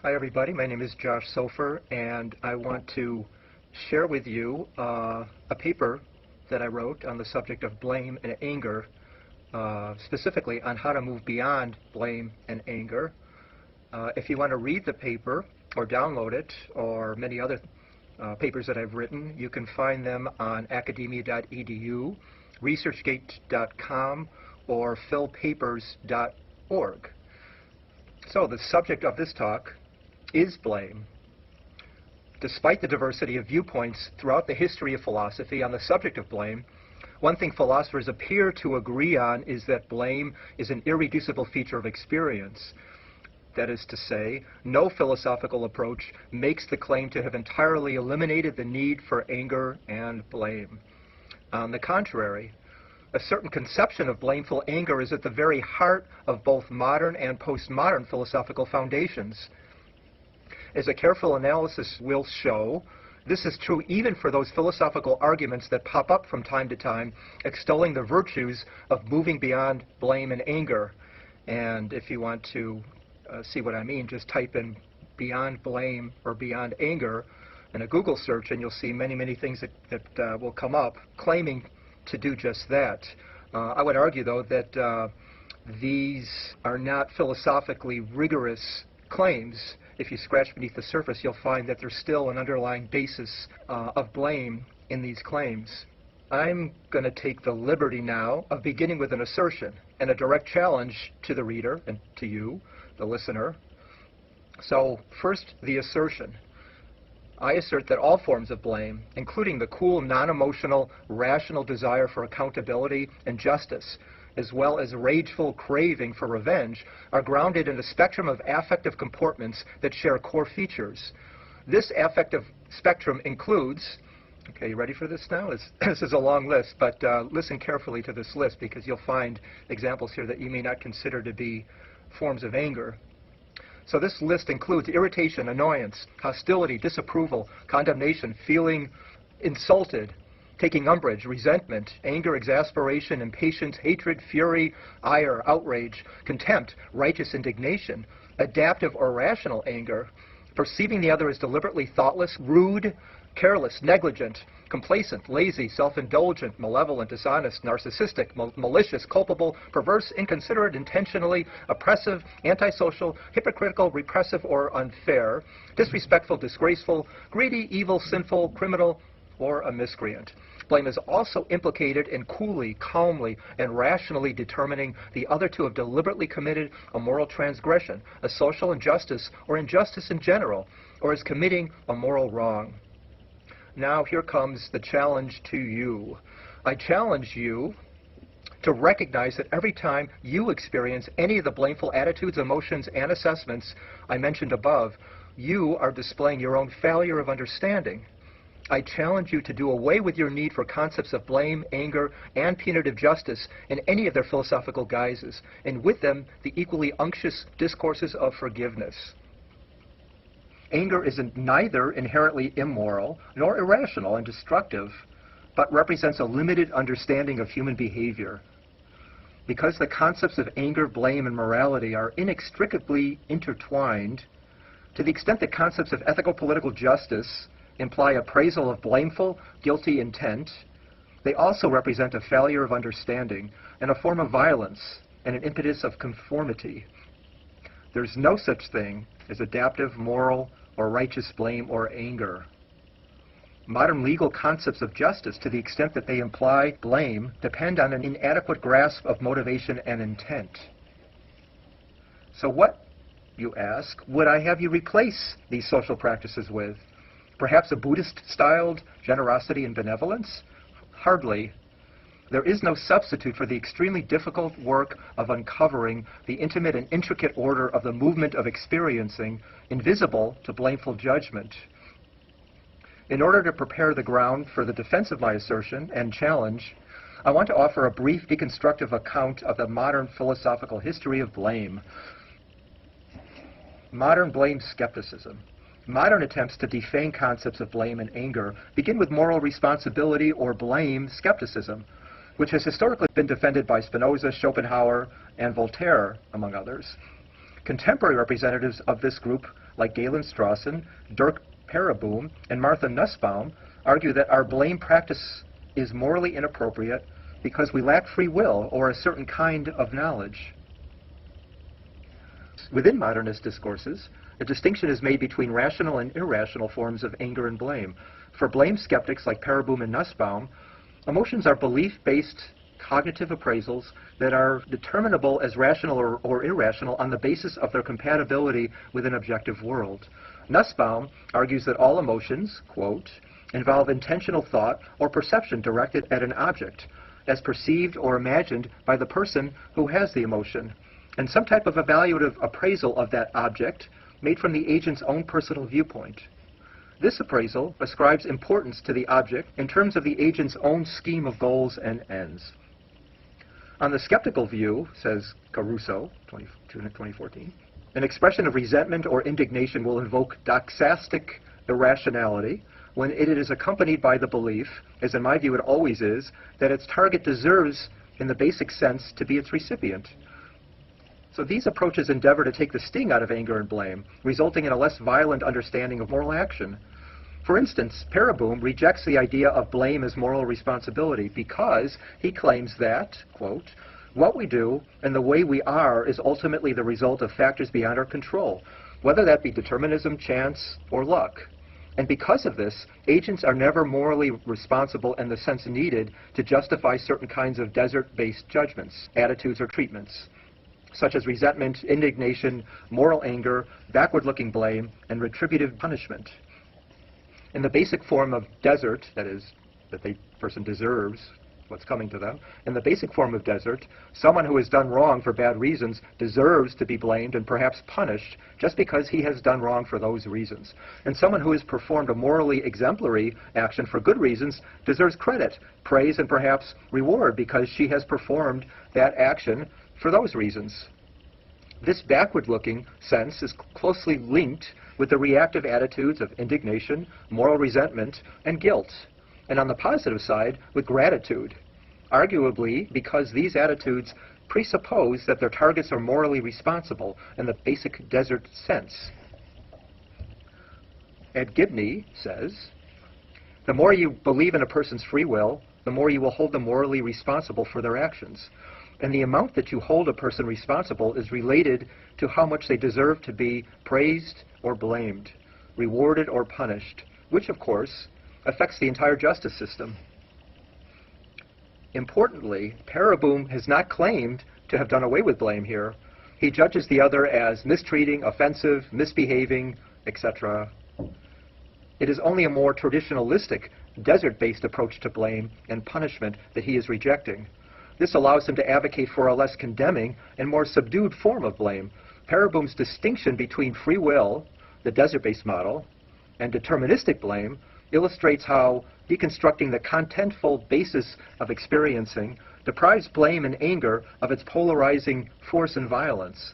Hi everybody, my name is Josh Sofer, and I want to share with you a paper that I wrote on the subject of blame and anger, specifically on how to move beyond blame and anger. If you want to read the paper or download it or many other papers that I've written, you can find them on academia.edu, researchgate.com, or philpapers.org. So the subject of this talk is blame. Despite the diversity of viewpoints throughout the history of philosophy on the subject of blame, one thing philosophers appear to agree on is that blame is an irreducible feature of experience. That is to say, no philosophical approach makes the claim to have entirely eliminated the need for anger and blame. On the contrary, a certain conception of blameful anger is at the very heart of both modern and postmodern philosophical foundations. As a careful analysis will show, this is true even for those philosophical arguments that pop up from time to time, extolling the virtues of moving beyond blame and anger. And if you want to see what I mean, just type in beyond blame or beyond anger in a Google search, and you'll see many, many things that will come up claiming to do just that. I would argue, though, that these are not philosophically rigorous claims. If you scratch beneath the surface, you'll find that there's still an underlying basis of blame in these claims. I'm going to take the liberty now of beginning with an assertion and a direct challenge to the reader and to you, the listener. So first, the assertion. I assert that all forms of blame, including the cool, non-emotional, rational desire for accountability and justice, as well as rageful craving for revenge, are grounded in a spectrum of affective comportments that share core features. This affective spectrum includes, okay, you ready for this now? This is a long list, but listen carefully to this list because you'll find examples here that you may not consider to be forms of anger. So this list includes irritation, annoyance, hostility, disapproval, condemnation, feeling insulted, taking umbrage, resentment, anger, exasperation, impatience, hatred, fury, ire, outrage, contempt, righteous indignation, adaptive or rational anger, perceiving the other as deliberately thoughtless, rude, careless, negligent, complacent, lazy, self-indulgent, malevolent, dishonest, narcissistic, malicious, culpable, perverse, inconsiderate, intentionally, oppressive, antisocial, hypocritical, repressive, or unfair, disrespectful, disgraceful, greedy, evil, sinful, criminal, or a miscreant. Blame is also implicated in coolly, calmly, and rationally determining the other to have deliberately committed a moral transgression, a social injustice, or injustice in general, or as committing a moral wrong. Now here comes the challenge to you. I challenge you to recognize that every time you experience any of the blameful attitudes, emotions, and assessments I mentioned above, you are displaying your own failure of understanding. I challenge you to do away with your need for concepts of blame, anger, and punitive justice in any of their philosophical guises, and with them the equally unctuous discourses of forgiveness. Anger is neither inherently immoral nor irrational and destructive, but represents a limited understanding of human behavior. Because the concepts of anger, blame, and morality are inextricably intertwined, to the extent that concepts of ethical political justice imply appraisal of blameful, guilty intent, they also represent a failure of understanding and a form of violence and an impetus of conformity. There's no such thing as adaptive, moral, or righteous blame or anger. Modern legal concepts of justice, to the extent that they imply blame, depend on an inadequate grasp of motivation and intent. So what, you ask, would I have you replace these social practices with? Perhaps a Buddhist-styled generosity and benevolence? Hardly. There is no substitute for the extremely difficult work of uncovering the intimate and intricate order of the movement of experiencing, invisible to blameful judgment. In order to prepare the ground for the defense of my assertion and challenge, I want to offer a brief deconstructive account of the modern philosophical history of blame. Modern blame skepticism. Modern attempts to defame concepts of blame and anger begin with moral responsibility or blame skepticism, which has historically been defended by Spinoza, Schopenhauer, and Voltaire, among others. Contemporary representatives of this group, like Galen Strawson, Dirk Pereboom, and Martha Nussbaum, argue that our blame practice is morally inappropriate because we lack free will or a certain kind of knowledge. Within modernist discourses, a distinction is made between rational and irrational forms of anger and blame. For blame skeptics like Pereboom and Nussbaum, emotions are belief-based cognitive appraisals that are determinable as rational or irrational on the basis of their compatibility with an objective world. Nussbaum argues that all emotions, quote, involve intentional thought or perception directed at an object, as perceived or imagined by the person who has the emotion, and some type of evaluative appraisal of that object made from the agent's own personal viewpoint. This appraisal ascribes importance to the object in terms of the agent's own scheme of goals and ends. On the skeptical view, says Caruso, 2014, an expression of resentment or indignation will invoke doxastic irrationality when it is accompanied by the belief, as in my view it always is, that its target deserves, in the basic sense, to be its recipient. So these approaches endeavor to take the sting out of anger and blame, resulting in a less violent understanding of moral action. For instance, Pereboom rejects the idea of blame as moral responsibility because he claims that, quote, what we do and the way we are is ultimately the result of factors beyond our control, whether that be determinism, chance, or luck. And because of this, agents are never morally responsible in the sense needed to justify certain kinds of desert-based judgments, attitudes, or treatments, such as resentment, indignation, moral anger, backward-looking blame, and retributive punishment. In the basic form of desert, that is, that the person deserves what's coming to them, in the basic form of desert, someone who has done wrong for bad reasons deserves to be blamed and perhaps punished just because he has done wrong for those reasons. And someone who has performed a morally exemplary action for good reasons deserves credit, praise, and perhaps reward because she has performed that action for those reasons. This backward-looking sense is closely linked with the reactive attitudes of indignation, moral resentment, and guilt, and on the positive side, with gratitude, arguably because these attitudes presuppose that their targets are morally responsible in the basic desert sense. Ed Gibney says, the more you believe in a person's free will, the more you will hold them morally responsible for their actions. And the amount that you hold a person responsible is related to how much they deserve to be praised or blamed, rewarded or punished, which, of course, affects the entire justice system. Importantly, Pereboom has not claimed to have done away with blame here. He judges the other as mistreating, offensive, misbehaving, etc. It is only a more traditionalistic, desert-based approach to blame and punishment that he is rejecting. This allows him to advocate for a less condemning and more subdued form of blame. Pereboom's distinction between free will, the desert-based model, and deterministic blame illustrates how deconstructing the contentful basis of experiencing deprives blame and anger of its polarizing force and violence.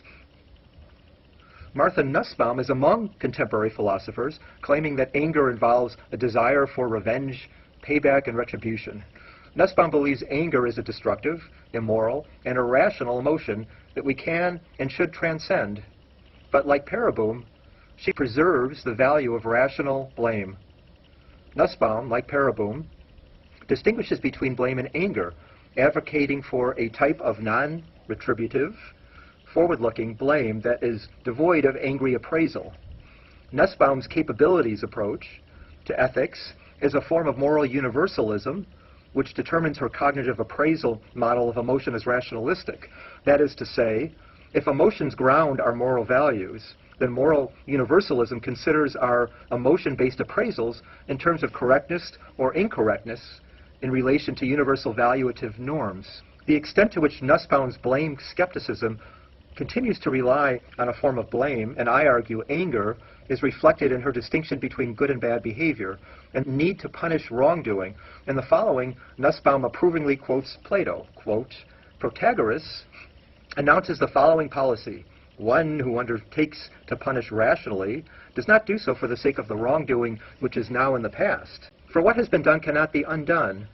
Martha Nussbaum is among contemporary philosophers claiming that anger involves a desire for revenge, payback, and retribution. Nussbaum believes anger is a destructive, immoral, and irrational emotion that we can and should transcend. But like Pereboom, she preserves the value of rational blame. Nussbaum, like Pereboom, distinguishes between blame and anger, advocating for a type of non-retributive, forward-looking blame that is devoid of angry appraisal. Nussbaum's capabilities approach to ethics is a form of moral universalism which determines her cognitive appraisal model of emotion as rationalistic. That is to say, if emotions ground our moral values, then moral universalism considers our emotion-based appraisals in terms of correctness or incorrectness in relation to universal valuative norms. The extent to which Nussbaum's blame skepticism continues to rely on a form of blame, and I argue anger, is reflected in her distinction between good and bad behavior and need to punish wrongdoing. In the following, Nussbaum approvingly quotes Plato, quote, Protagoras announces the following policy: one who undertakes to punish rationally does not do so for the sake of the wrongdoing which is now in the past. For what has been done cannot be undone,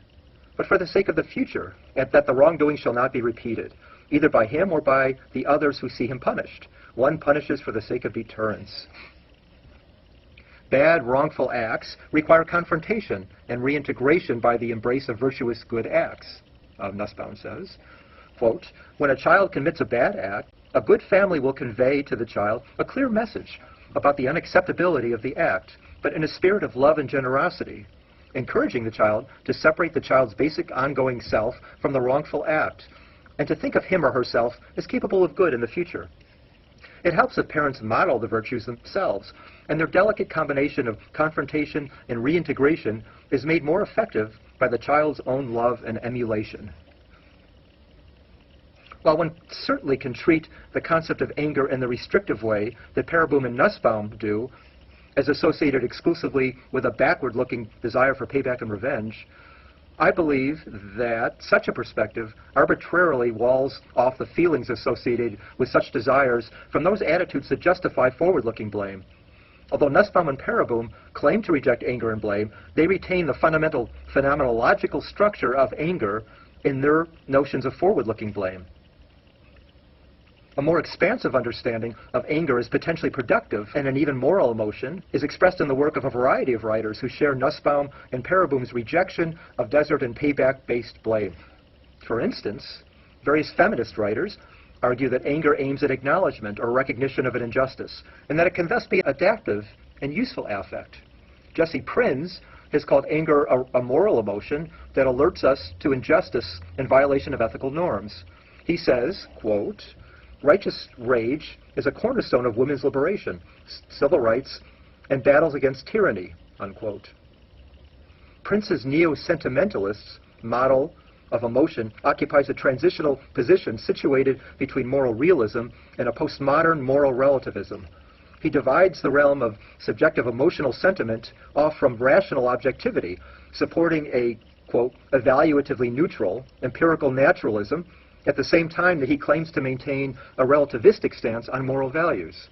but for the sake of the future, and that the wrongdoing shall not be repeated, either by him or by the others who see him punished. one punishes for the sake of deterrence. Bad, wrongful acts require confrontation and reintegration by the embrace of virtuous good acts. Nussbaum says, quote, when a child commits a bad act, a good family will convey to the child a clear message about the unacceptability of the act, but in a spirit of love and generosity, encouraging the child to separate the child's basic ongoing self from the wrongful act, and to think of him or herself as capable of good in the future. It helps if parents model the virtues themselves, and their delicate combination of confrontation and reintegration is made more effective by the child's own love and emulation. While one certainly can treat the concept of anger in the restrictive way that Pereboom and Nussbaum do, as associated exclusively with a backward-looking desire for payback and revenge, I believe that such a perspective arbitrarily walls off the feelings associated with such desires from those attitudes that justify forward-looking blame. Although Nussbaum and Pereboom claim to reject anger and blame, they retain the fundamental phenomenological structure of anger in their notions of forward-looking blame. A more expansive understanding of anger as potentially productive and an even moral emotion is expressed in the work of a variety of writers who share Nussbaum and Pereboom's rejection of desert and payback-based blame. For instance, various feminist writers argue that anger aims at acknowledgement or recognition of an injustice, and that it can thus be adaptive and useful affect. Jesse Prinz has called anger a moral emotion that alerts us to injustice and violation of ethical norms. He says, quote, righteous rage is a cornerstone of women's liberation, civil rights, and battles against tyranny, unquote. Prince's neo-sentimentalist model of emotion occupies a transitional position situated between moral realism and a postmodern moral relativism. He divides the realm of subjective emotional sentiment off from rational objectivity, supporting a, quote, evaluatively neutral, empirical naturalism, at the same time that he claims to maintain a relativistic stance on moral values.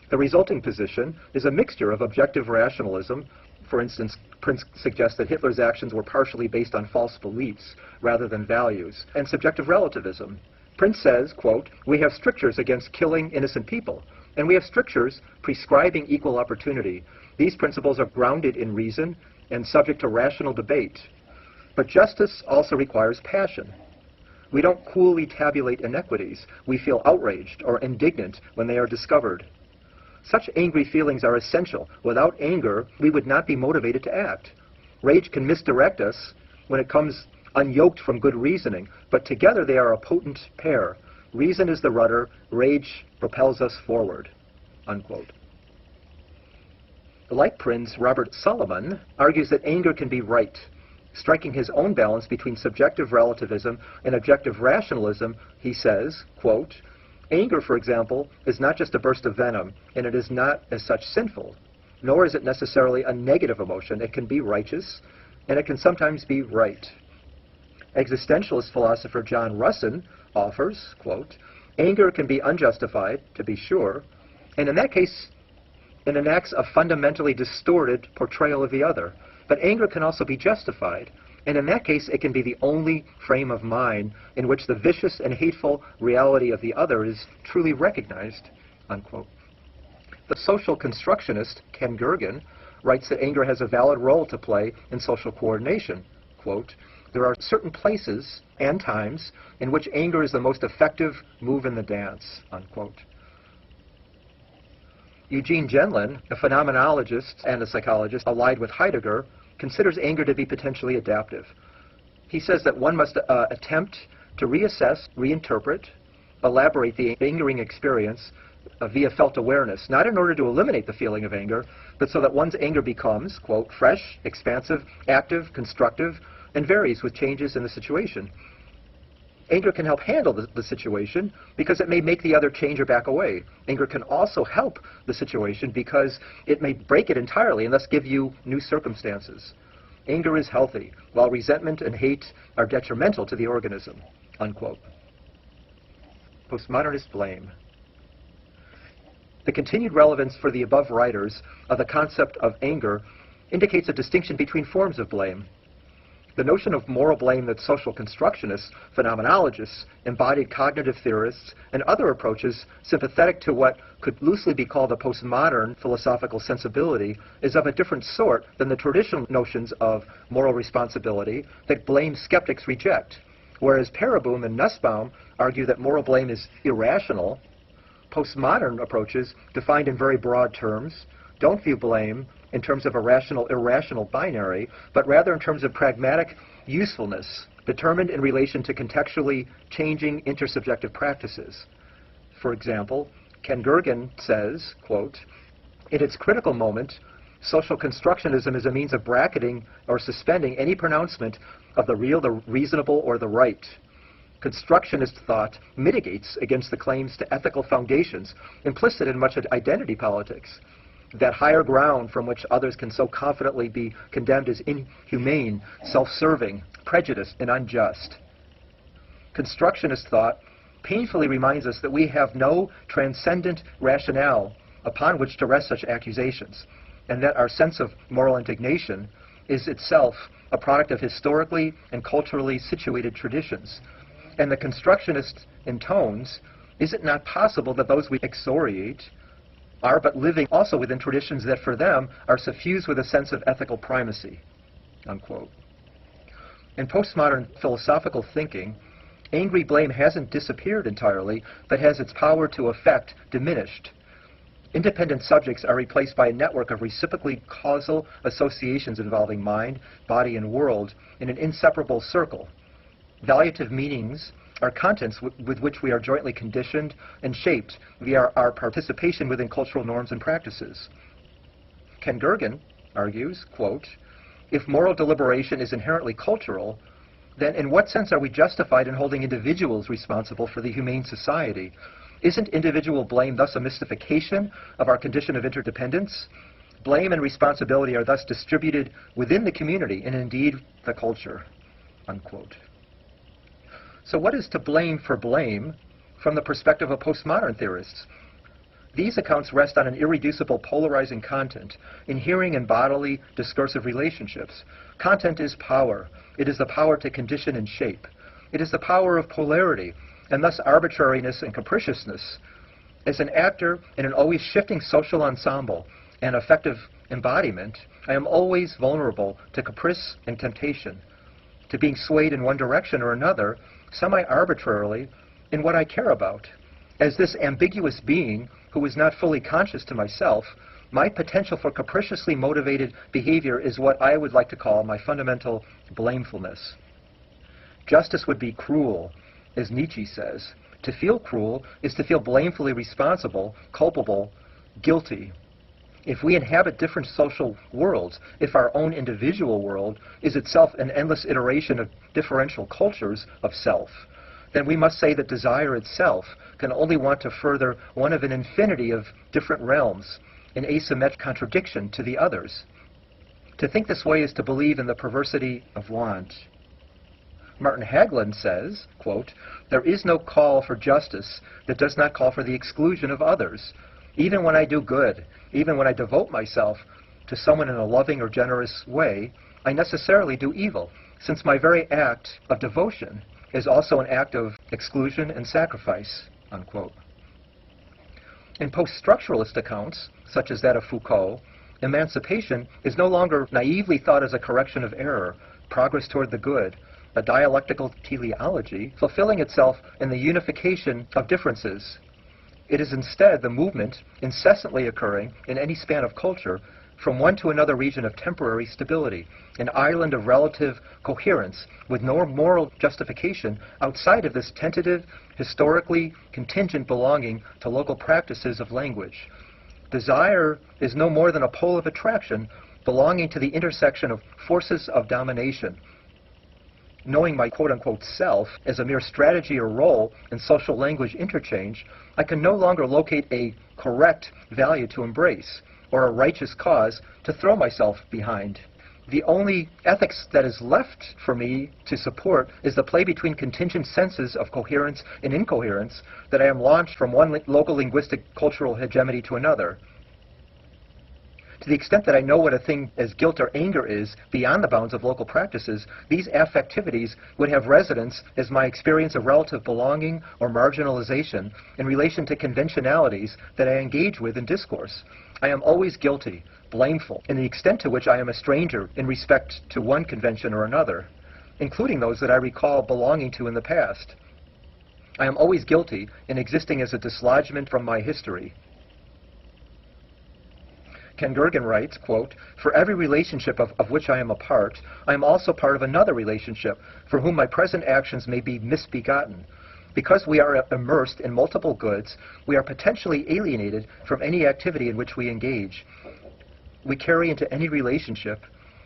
The resulting position is a mixture of objective rationalism. For instance, Prince suggests that Hitler's actions were partially based on false beliefs rather than values, and subjective relativism. Prince says, quote, we have strictures against killing innocent people, and we have strictures prescribing equal opportunity. These principles are grounded in reason and subject to rational debate. But justice also requires passion. We don't coolly tabulate inequities. We feel outraged or indignant when they are discovered. Such angry feelings are essential. Without anger, we would not be motivated to act. Rage can misdirect us when it comes unyoked from good reasoning, but together they are a potent pair. Reason is the rudder, rage propels us forward, unquote. Like Prince, Robert Solomon argues that anger can be right. Striking his own balance between subjective relativism and objective rationalism, he says, quote, anger, for example, is not just a burst of venom, and it is not as such sinful, nor is it necessarily a negative emotion. It can be righteous, and it can sometimes be right. Existentialist philosopher John Russin offers, quote, anger can be unjustified, to be sure, and in that case, it enacts a fundamentally distorted portrayal of the other. But anger can also be justified, and in that case it can be the only frame of mind in which the vicious and hateful reality of the other is truly recognized, unquote. The social constructionist Ken Gergen writes that anger has a valid role to play in social coordination. Quote, there are certain places and times in which anger is the most effective move in the dance, unquote. Eugene Gendlin, a phenomenologist and a psychologist allied with Heidegger, considers anger to be potentially adaptive. He says that one must attempt to reassess, reinterpret, elaborate the angering experience via felt awareness, not in order to eliminate the feeling of anger, but so that one's anger becomes, quote, fresh, expansive, active, constructive, and varies with changes in the situation. Anger can help handle the situation because it may make the other change or back away. Anger can also help the situation because it may break it entirely and thus give you new circumstances. Anger is healthy, while resentment and hate are detrimental to the organism, unquote. Postmodernist Blame. The continued relevance for the above writers of the concept of anger indicates a distinction between forms of blame. The notion of moral blame that social constructionists, phenomenologists, embodied cognitive theorists, and other approaches sympathetic to what could loosely be called a postmodern philosophical sensibility is of a different sort than the traditional notions of moral responsibility that blame skeptics reject. Whereas Pereboom and Nussbaum argue that moral blame is irrational, postmodern approaches, defined in very broad terms, don't view blame in terms of a rational-irrational binary, but rather in terms of pragmatic usefulness, determined in relation to contextually changing intersubjective practices. For example, Ken Gergen says, quote, "In its critical moment, social constructionism is a means of bracketing or suspending any pronouncement of the real, the reasonable, or the right. Constructionist thought mitigates against the claims to ethical foundations implicit in much of identity politics, that higher ground from which others can so confidently be condemned as inhumane, self-serving, prejudiced, and unjust. Constructionist thought painfully reminds us that we have no transcendent rationale upon which to rest such accusations, and that our sense of moral indignation is itself a product of historically and culturally situated traditions. And the constructionist intones, is it not possible that those we excoriate are but living also within traditions that for them are suffused with a sense of ethical primacy," unquote. In postmodern philosophical thinking, angry blame hasn't disappeared entirely, but has its power to affect diminished. Independent subjects are replaced by a network of reciprocally causal associations involving mind, body, and world in an inseparable circle. Valuative meanings are contents with which we are jointly conditioned and shaped via our participation within cultural norms and practices. Ken Gergen argues, quote, "If moral deliberation is inherently cultural, then in what sense are we justified in holding individuals responsible for the humane society? Isn't individual blame thus a mystification of our condition of interdependence? Blame and responsibility are thus distributed within the community and indeed the culture," unquote. So what is to blame for blame from the perspective of postmodern theorists? These accounts rest on an irreducible polarizing content, inhering in bodily discursive relationships. Content is power. It is the power to condition and shape. It is the power of polarity, and thus arbitrariness and capriciousness. As an actor in an always shifting social ensemble and affective embodiment, I am always vulnerable to caprice and temptation, to being swayed in one direction or another, semi-arbitrarily, in what I care about. As this ambiguous being who is not fully conscious to myself, my potential for capriciously motivated behavior is what I would like to call my fundamental blamefulness. Justice would be cruel, as Nietzsche says. To feel cruel is to feel blamefully responsible, culpable, guilty. If we inhabit different social worlds, if our own individual world is itself an endless iteration of differential cultures of self, then we must say that desire itself can only want to further one of an infinity of different realms, in asymmetric contradiction to the others. To think this way is to believe in the perversity of want. Martin Haglund says, quote, "There is no call for justice that does not call for the exclusion of others. Even when I do good, even when I devote myself to someone in a loving or generous way, I necessarily do evil, since my very act of devotion is also an act of exclusion and sacrifice," unquote. In post-structuralist accounts, such as that of Foucault, emancipation is no longer naively thought as a correction of error, progress toward the good, a dialectical teleology fulfilling itself in the unification of differences. It is instead the movement incessantly occurring in any span of culture from one to another region of temporary stability, an island of relative coherence with no moral justification outside of this tentative, historically contingent belonging to local practices of language. Desire is no more than a pole of attraction belonging to the intersection of forces of domination. Knowing my quote-unquote self as a mere strategy or role in social language interchange, I can no longer locate a correct value to embrace or a righteous cause to throw myself behind. The only ethics that is left for me to support is the play between contingent senses of coherence and incoherence that I am launched from one local linguistic cultural hegemony to another. To the extent that I know what a thing as guilt or anger is beyond the bounds of local practices, these affectivities would have resonance as my experience of relative belonging or marginalization in relation to conventionalities that I engage with in discourse. I am always guilty, blameful, in the extent to which I am a stranger in respect to one convention or another, including those that I recall belonging to in the past. I am always guilty in existing as a dislodgement from my history. Ken Gergen writes, quote, "For every relationship of which I am a part, I am also part of another relationship for whom my present actions may be misbegotten. Because we are immersed in multiple goods, we are potentially alienated from any activity in which we engage. We carry into any relationship,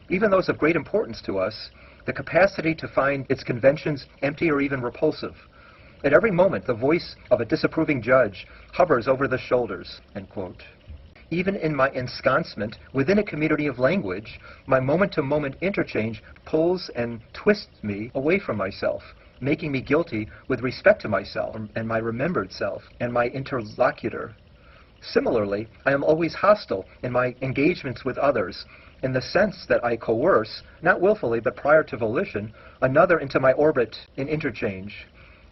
even those of great importance to us, the capacity to find its conventions empty or even repulsive. At every moment, the voice of a disapproving judge hovers over the shoulders," end quote. Even in my ensconcement within a community of language, my moment-to-moment interchange pulls and twists me away from myself, making me guilty with respect to myself and my remembered self and my interlocutor. Similarly, I am always hostile in my engagements with others, in the sense that I coerce, not willfully but prior to volition, another into my orbit in interchange.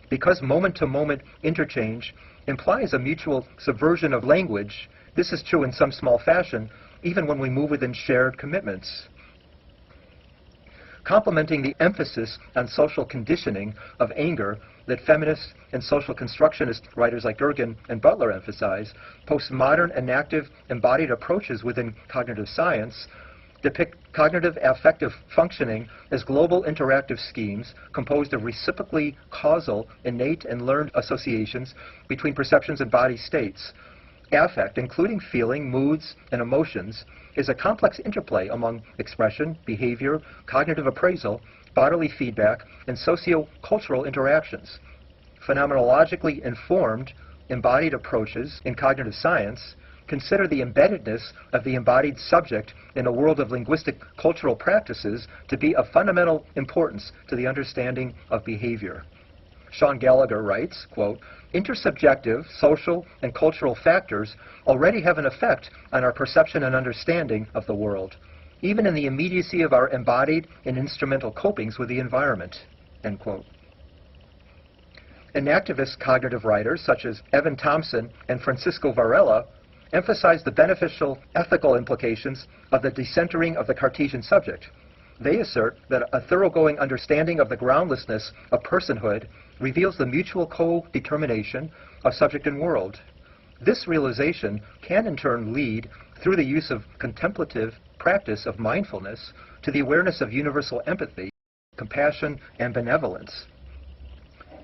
Because moment-to-moment interchange implies a mutual subversion of language, this is true in some small fashion, even when we move within shared commitments. Complementing the emphasis on social conditioning of anger that feminist and social constructionist writers like Gergen and Butler emphasize, postmodern enactive embodied approaches within cognitive science depict cognitive affective functioning as global interactive schemes composed of reciprocally causal, innate, and learned associations between perceptions and body states. Affect, including feeling, moods, and emotions, is a complex interplay among expression, behavior, cognitive appraisal, bodily feedback, and socio-cultural interactions. Phenomenologically informed, embodied approaches in cognitive science consider the embeddedness of the embodied subject in a world of linguistic cultural practices to be of fundamental importance to the understanding of behavior. Sean Gallagher writes, quote, "Intersubjective, social, and cultural factors already have an effect on our perception and understanding of the world, even in the immediacy of our embodied and instrumental copings with the environment," end quote. Enactivist cognitive writers such as Evan Thompson and Francisco Varela emphasize the beneficial ethical implications of the decentering of the Cartesian subject. They assert that a thoroughgoing understanding of the groundlessness of personhood reveals the mutual co-determination of subject and world. This realization can in turn lead, through the use of contemplative practice of mindfulness, to the awareness of universal empathy, compassion, and benevolence.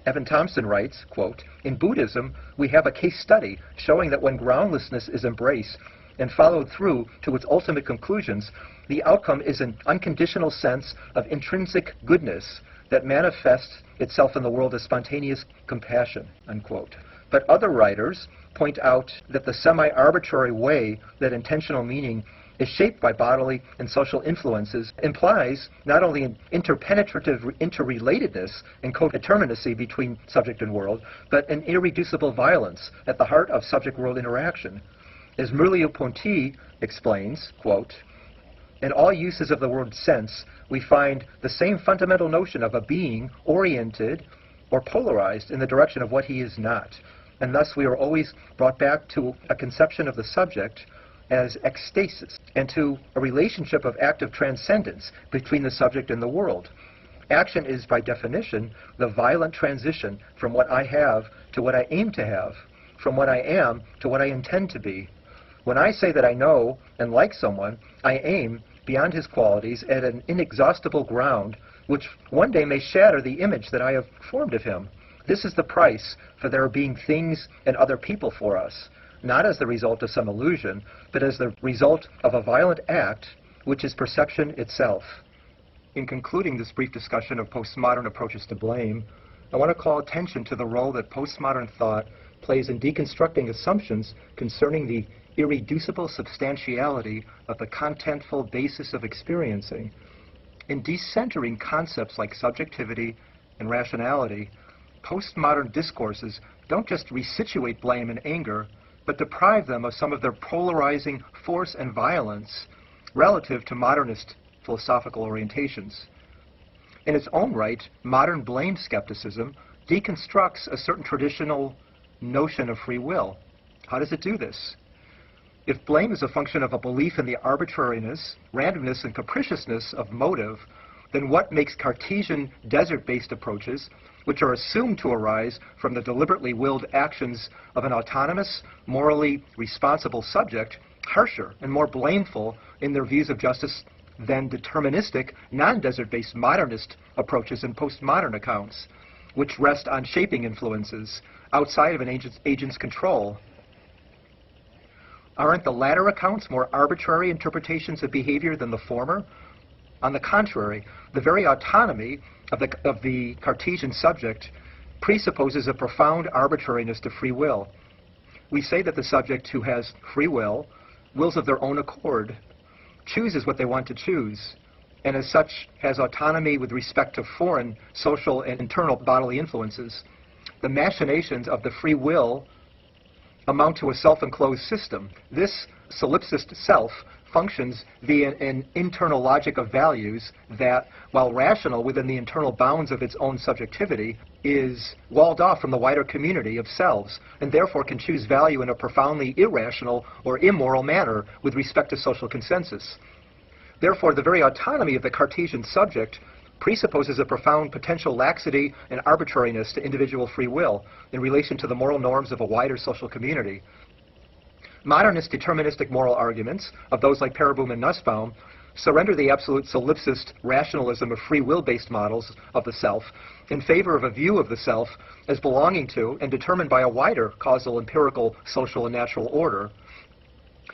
Evan Thompson writes, quote, "In Buddhism, we have a case study showing that when groundlessness is embraced and followed through to its ultimate conclusions, the outcome is an unconditional sense of intrinsic goodness that manifests itself in the world as spontaneous compassion," unquote. But other writers point out that the semi-arbitrary way that intentional meaning is shaped by bodily and social influences implies not only an interpenetrative interrelatedness and codeterminacy between subject and world, but an irreducible violence at the heart of subject-world interaction. As Merleau-Ponty explains, quote, "In all uses of the word sense, we find the same fundamental notion of a being oriented or polarized in the direction of what he is not, and thus we are always brought back to a conception of the subject as ecstasis, and to a relationship of active transcendence between the subject and the world. Action is, by definition, the violent transition from what I have to what I aim to have, from what I am to what I intend to be. When I say that I know and like someone, I aim beyond his qualities at an inexhaustible ground which one day may shatter the image that I have formed of him. This is the price for there being things and other people for us, not as the result of some illusion, but as the result of a violent act, which is perception itself." In concluding this brief discussion of postmodern approaches to blame, I want to call attention to the role that postmodern thought plays in deconstructing assumptions concerning the irreducible substantiality of the contentful basis of experiencing. In decentering concepts like subjectivity and rationality, postmodern discourses don't just resituate blame and anger, but deprive them of some of their polarizing force and violence relative to modernist philosophical orientations. In its own right, modern blame skepticism deconstructs a certain traditional notion of free will. How does it do this? If blame is a function of a belief in the arbitrariness, randomness, and capriciousness of motive, then what makes Cartesian desert-based approaches, which are assumed to arise from the deliberately willed actions of an autonomous, morally responsible subject, harsher and more blameful in their views of justice than deterministic, non-desert-based modernist approaches and postmodern accounts, which rest on shaping influences outside of an agent's control? Aren't the latter accounts more arbitrary interpretations of behavior than the former? On the contrary, the very autonomy of the Cartesian subject presupposes a profound arbitrariness to free will. We say that the subject who has free will wills of their own accord, chooses what they want to choose, and as such has autonomy with respect to foreign, social, and internal bodily influences. The machinations of the free will amount to a self-enclosed system. This solipsist self functions via an internal logic of values that, while rational within the internal bounds of its own subjectivity, is walled off from the wider community of selves, and therefore can choose value in a profoundly irrational or immoral manner with respect to social consensus. Therefore, the very autonomy of the Cartesian subject presupposes a profound potential laxity and arbitrariness to individual free will in relation to the moral norms of a wider social community. Modernist deterministic moral arguments of those like Pereboom and Nussbaum surrender the absolute solipsist rationalism of free will-based models of the self in favor of a view of the self as belonging to and determined by a wider causal, empirical, social, and natural order.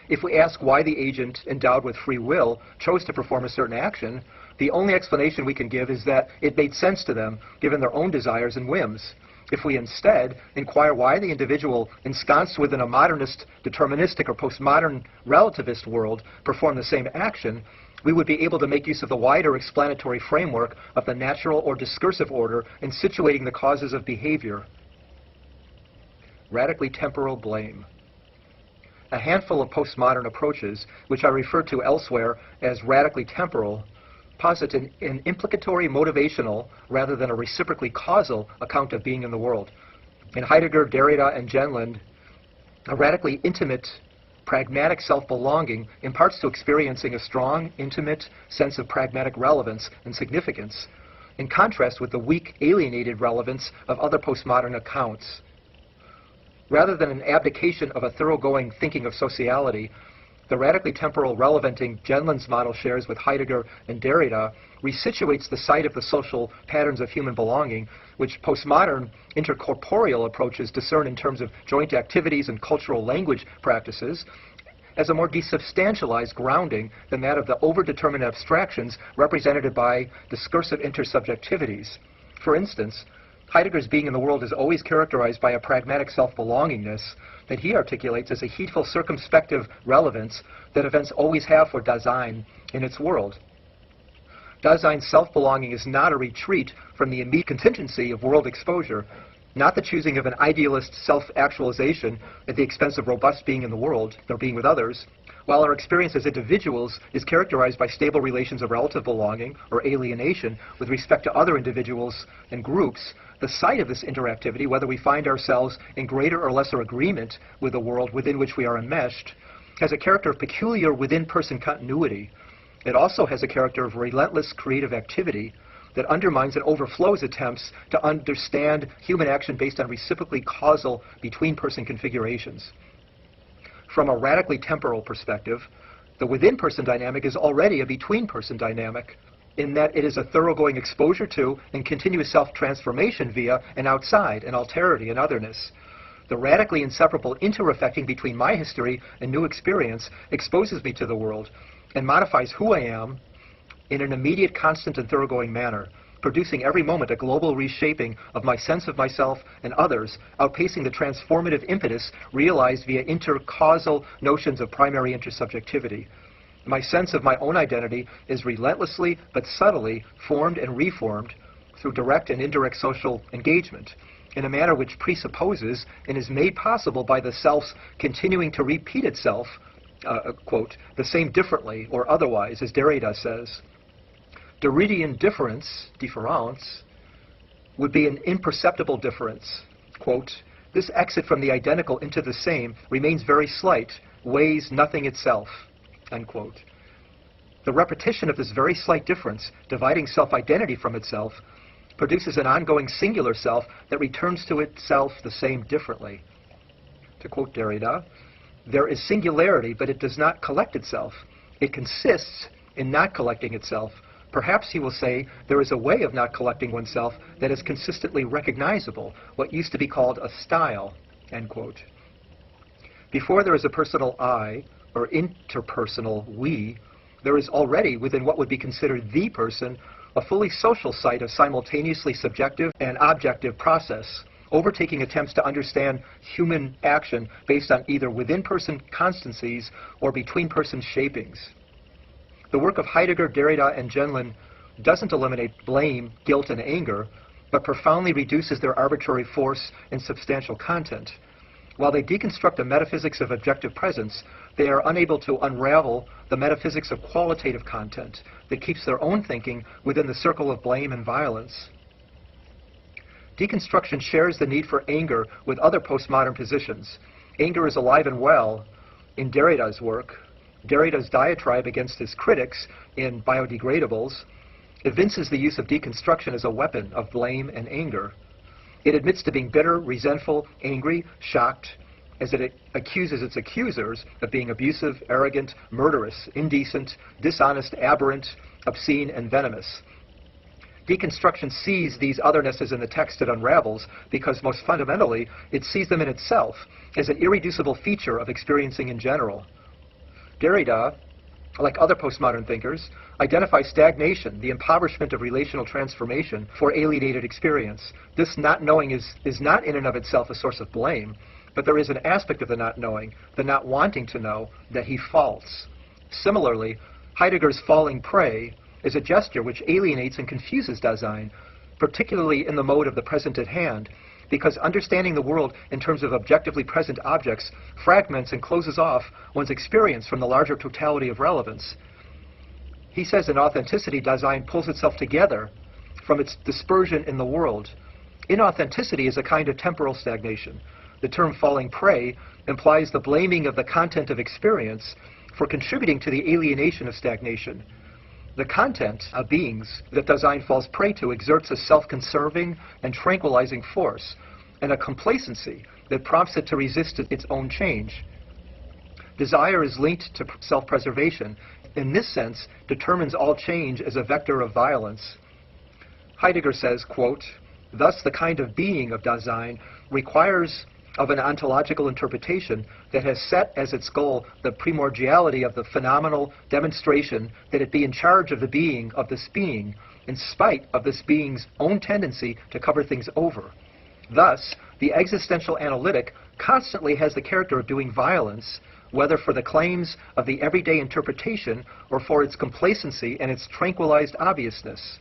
If we ask why the agent endowed with free will chose to perform a certain action, the only explanation we can give is that it made sense to them, given their own desires and whims. If we instead inquire why the individual ensconced within a modernist, deterministic, or postmodern relativist world performed the same action, we would be able to make use of the wider explanatory framework of the natural or discursive order in situating the causes of behavior. Radically temporal blame. A handful of postmodern approaches, which I refer to elsewhere as radically temporal, posit an implicatory motivational rather than a reciprocally causal account of being in the world. In Heidegger, Derrida, and Genland, a radically intimate, pragmatic self-belonging imparts to experiencing a strong, intimate sense of pragmatic relevance and significance, in contrast with the weak, alienated relevance of other postmodern accounts. Rather than an abdication of a thoroughgoing thinking of sociality, the radically temporal relevanting Genland's model shares with Heidegger and Derrida resituates the site of the social patterns of human belonging, which postmodern intercorporeal approaches discern in terms of joint activities and cultural language practices, as a more desubstantialized grounding than that of the overdetermined abstractions represented by discursive intersubjectivities. For instance, Heidegger's being in the world is always characterized by a pragmatic self-belongingness that he articulates as a heedful, circumspective relevance that events always have for Dasein in its world. Dasein's self-belonging is not a retreat from the immediate contingency of world exposure, not the choosing of an idealist self-actualization at the expense of robust being in the world, or being with others, while our experience as individuals is characterized by stable relations of relative belonging or alienation with respect to other individuals and groups. The site of this interactivity, whether we find ourselves in greater or lesser agreement with the world within which we are enmeshed, has a character of peculiar within-person continuity. It also has a character of relentless creative activity that undermines and overflows attempts to understand human action based on reciprocally causal between-person configurations. From a radically temporal perspective, the within-person dynamic is already a between-person dynamic, in that it is a thoroughgoing exposure to and continuous self-transformation via an outside, an alterity, and otherness. The radically inseparable interaffecting between my history and new experience exposes me to the world and modifies who I am in an immediate, constant, and thoroughgoing manner, producing every moment a global reshaping of my sense of myself and others, outpacing the transformative impetus realized via intercausal notions of primary intersubjectivity. My sense of my own identity is relentlessly but subtly formed and reformed through direct and indirect social engagement. in a manner which presupposes and is made possible by the self's continuing to repeat itself, quote, the same differently or otherwise, as Derrida says. Derridian difference would be an imperceptible difference. Quote, this exit from the identical into the same remains very slight, weighs nothing itself, unquote. The repetition of this very slight difference, dividing self-identity from itself, produces an ongoing singular self that returns to itself the same differently. To quote Derrida, there is singularity, but it does not collect itself. It consists in not collecting itself. Perhaps, he will say, there is a way of not collecting oneself that is consistently recognizable, what used to be called a style, end quote. Before there is a personal I, or interpersonal we, there is already, within what would be considered the person, a fully social site of simultaneously subjective and objective process, overtaking attempts to understand human action based on either within-person constancies or between-person shapings. The work of Heidegger, Derrida, and Genlin doesn't eliminate blame, guilt, and anger, but profoundly reduces their arbitrary force and substantial content. While they deconstruct the metaphysics of objective presence, they are unable to unravel the metaphysics of qualitative content that keeps their own thinking within the circle of blame and violence. Deconstruction shares the need for anger with other postmodern positions. Anger is alive and well in Derrida's work. Derrida's diatribe against his critics in Biodegradables evinces the use of deconstruction as a weapon of blame and anger. It admits to being bitter, resentful, angry, shocked, as it accuses its accusers of being abusive, arrogant, murderous, indecent, dishonest, aberrant, obscene, and venomous. Deconstruction sees these othernesses in the text it unravels because, most fundamentally, it sees them in itself as an irreducible feature of experiencing in general. Derrida, like other postmodern thinkers, identifies stagnation, the impoverishment of relational transformation, for alienated experience. This not knowing is not in and of itself a source of blame, but there is an aspect of the not knowing, the not wanting to know, that he faults. Similarly, Heidegger's falling prey is a gesture which alienates and confuses Dasein, particularly in the mode of the present at hand, because understanding the world in terms of objectively present objects fragments and closes off one's experience from the larger totality of relevance. He says in Authenticity, Dasein pulls itself together from its dispersion in the world. Inauthenticity is a kind of temporal stagnation. The term falling prey implies the blaming of the content of experience for contributing to the alienation of stagnation. The content of beings that Dasein falls prey to exerts a self-conserving and tranquilizing force, and a complacency that prompts it to resist its own change. Desire is linked to self-preservation. In this sense, determines all change as a vector of violence. Heidegger says, quote, thus the kind of being of Dasein requires of an ontological interpretation that has set as its goal the primordiality of the phenomenal demonstration that it be in charge of the being of this being, in spite of this being's own tendency to cover things over. Thus, the existential analytic constantly has the character of doing violence, whether for the claims of the everyday interpretation or for its complacency and its tranquilized obviousness.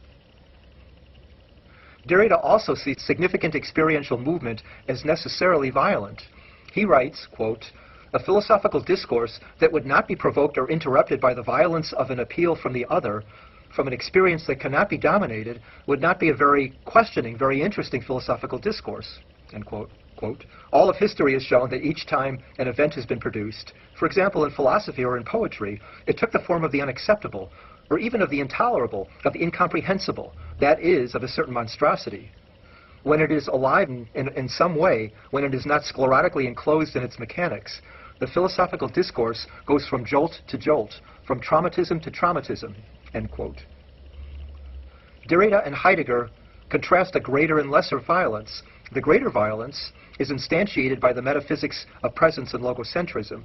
Derrida also sees significant experiential movement as necessarily violent. He writes, quote, a philosophical discourse that would not be provoked or interrupted by the violence of an appeal from the other, from an experience that cannot be dominated, would not be a very questioning, very interesting philosophical discourse, end quote. Quote, all of history has shown that each time an event has been produced, for example in philosophy or in poetry, it took the form of the unacceptable, or even of the intolerable, of the incomprehensible, that is, of a certain monstrosity. When it is alive in some way, when it is not sclerotically enclosed in its mechanics, the philosophical discourse goes from jolt to jolt, from traumatism to traumatism, end quote. Derrida and Heidegger contrast a greater and lesser violence. The greater violence is instantiated by the metaphysics of presence and logocentrism.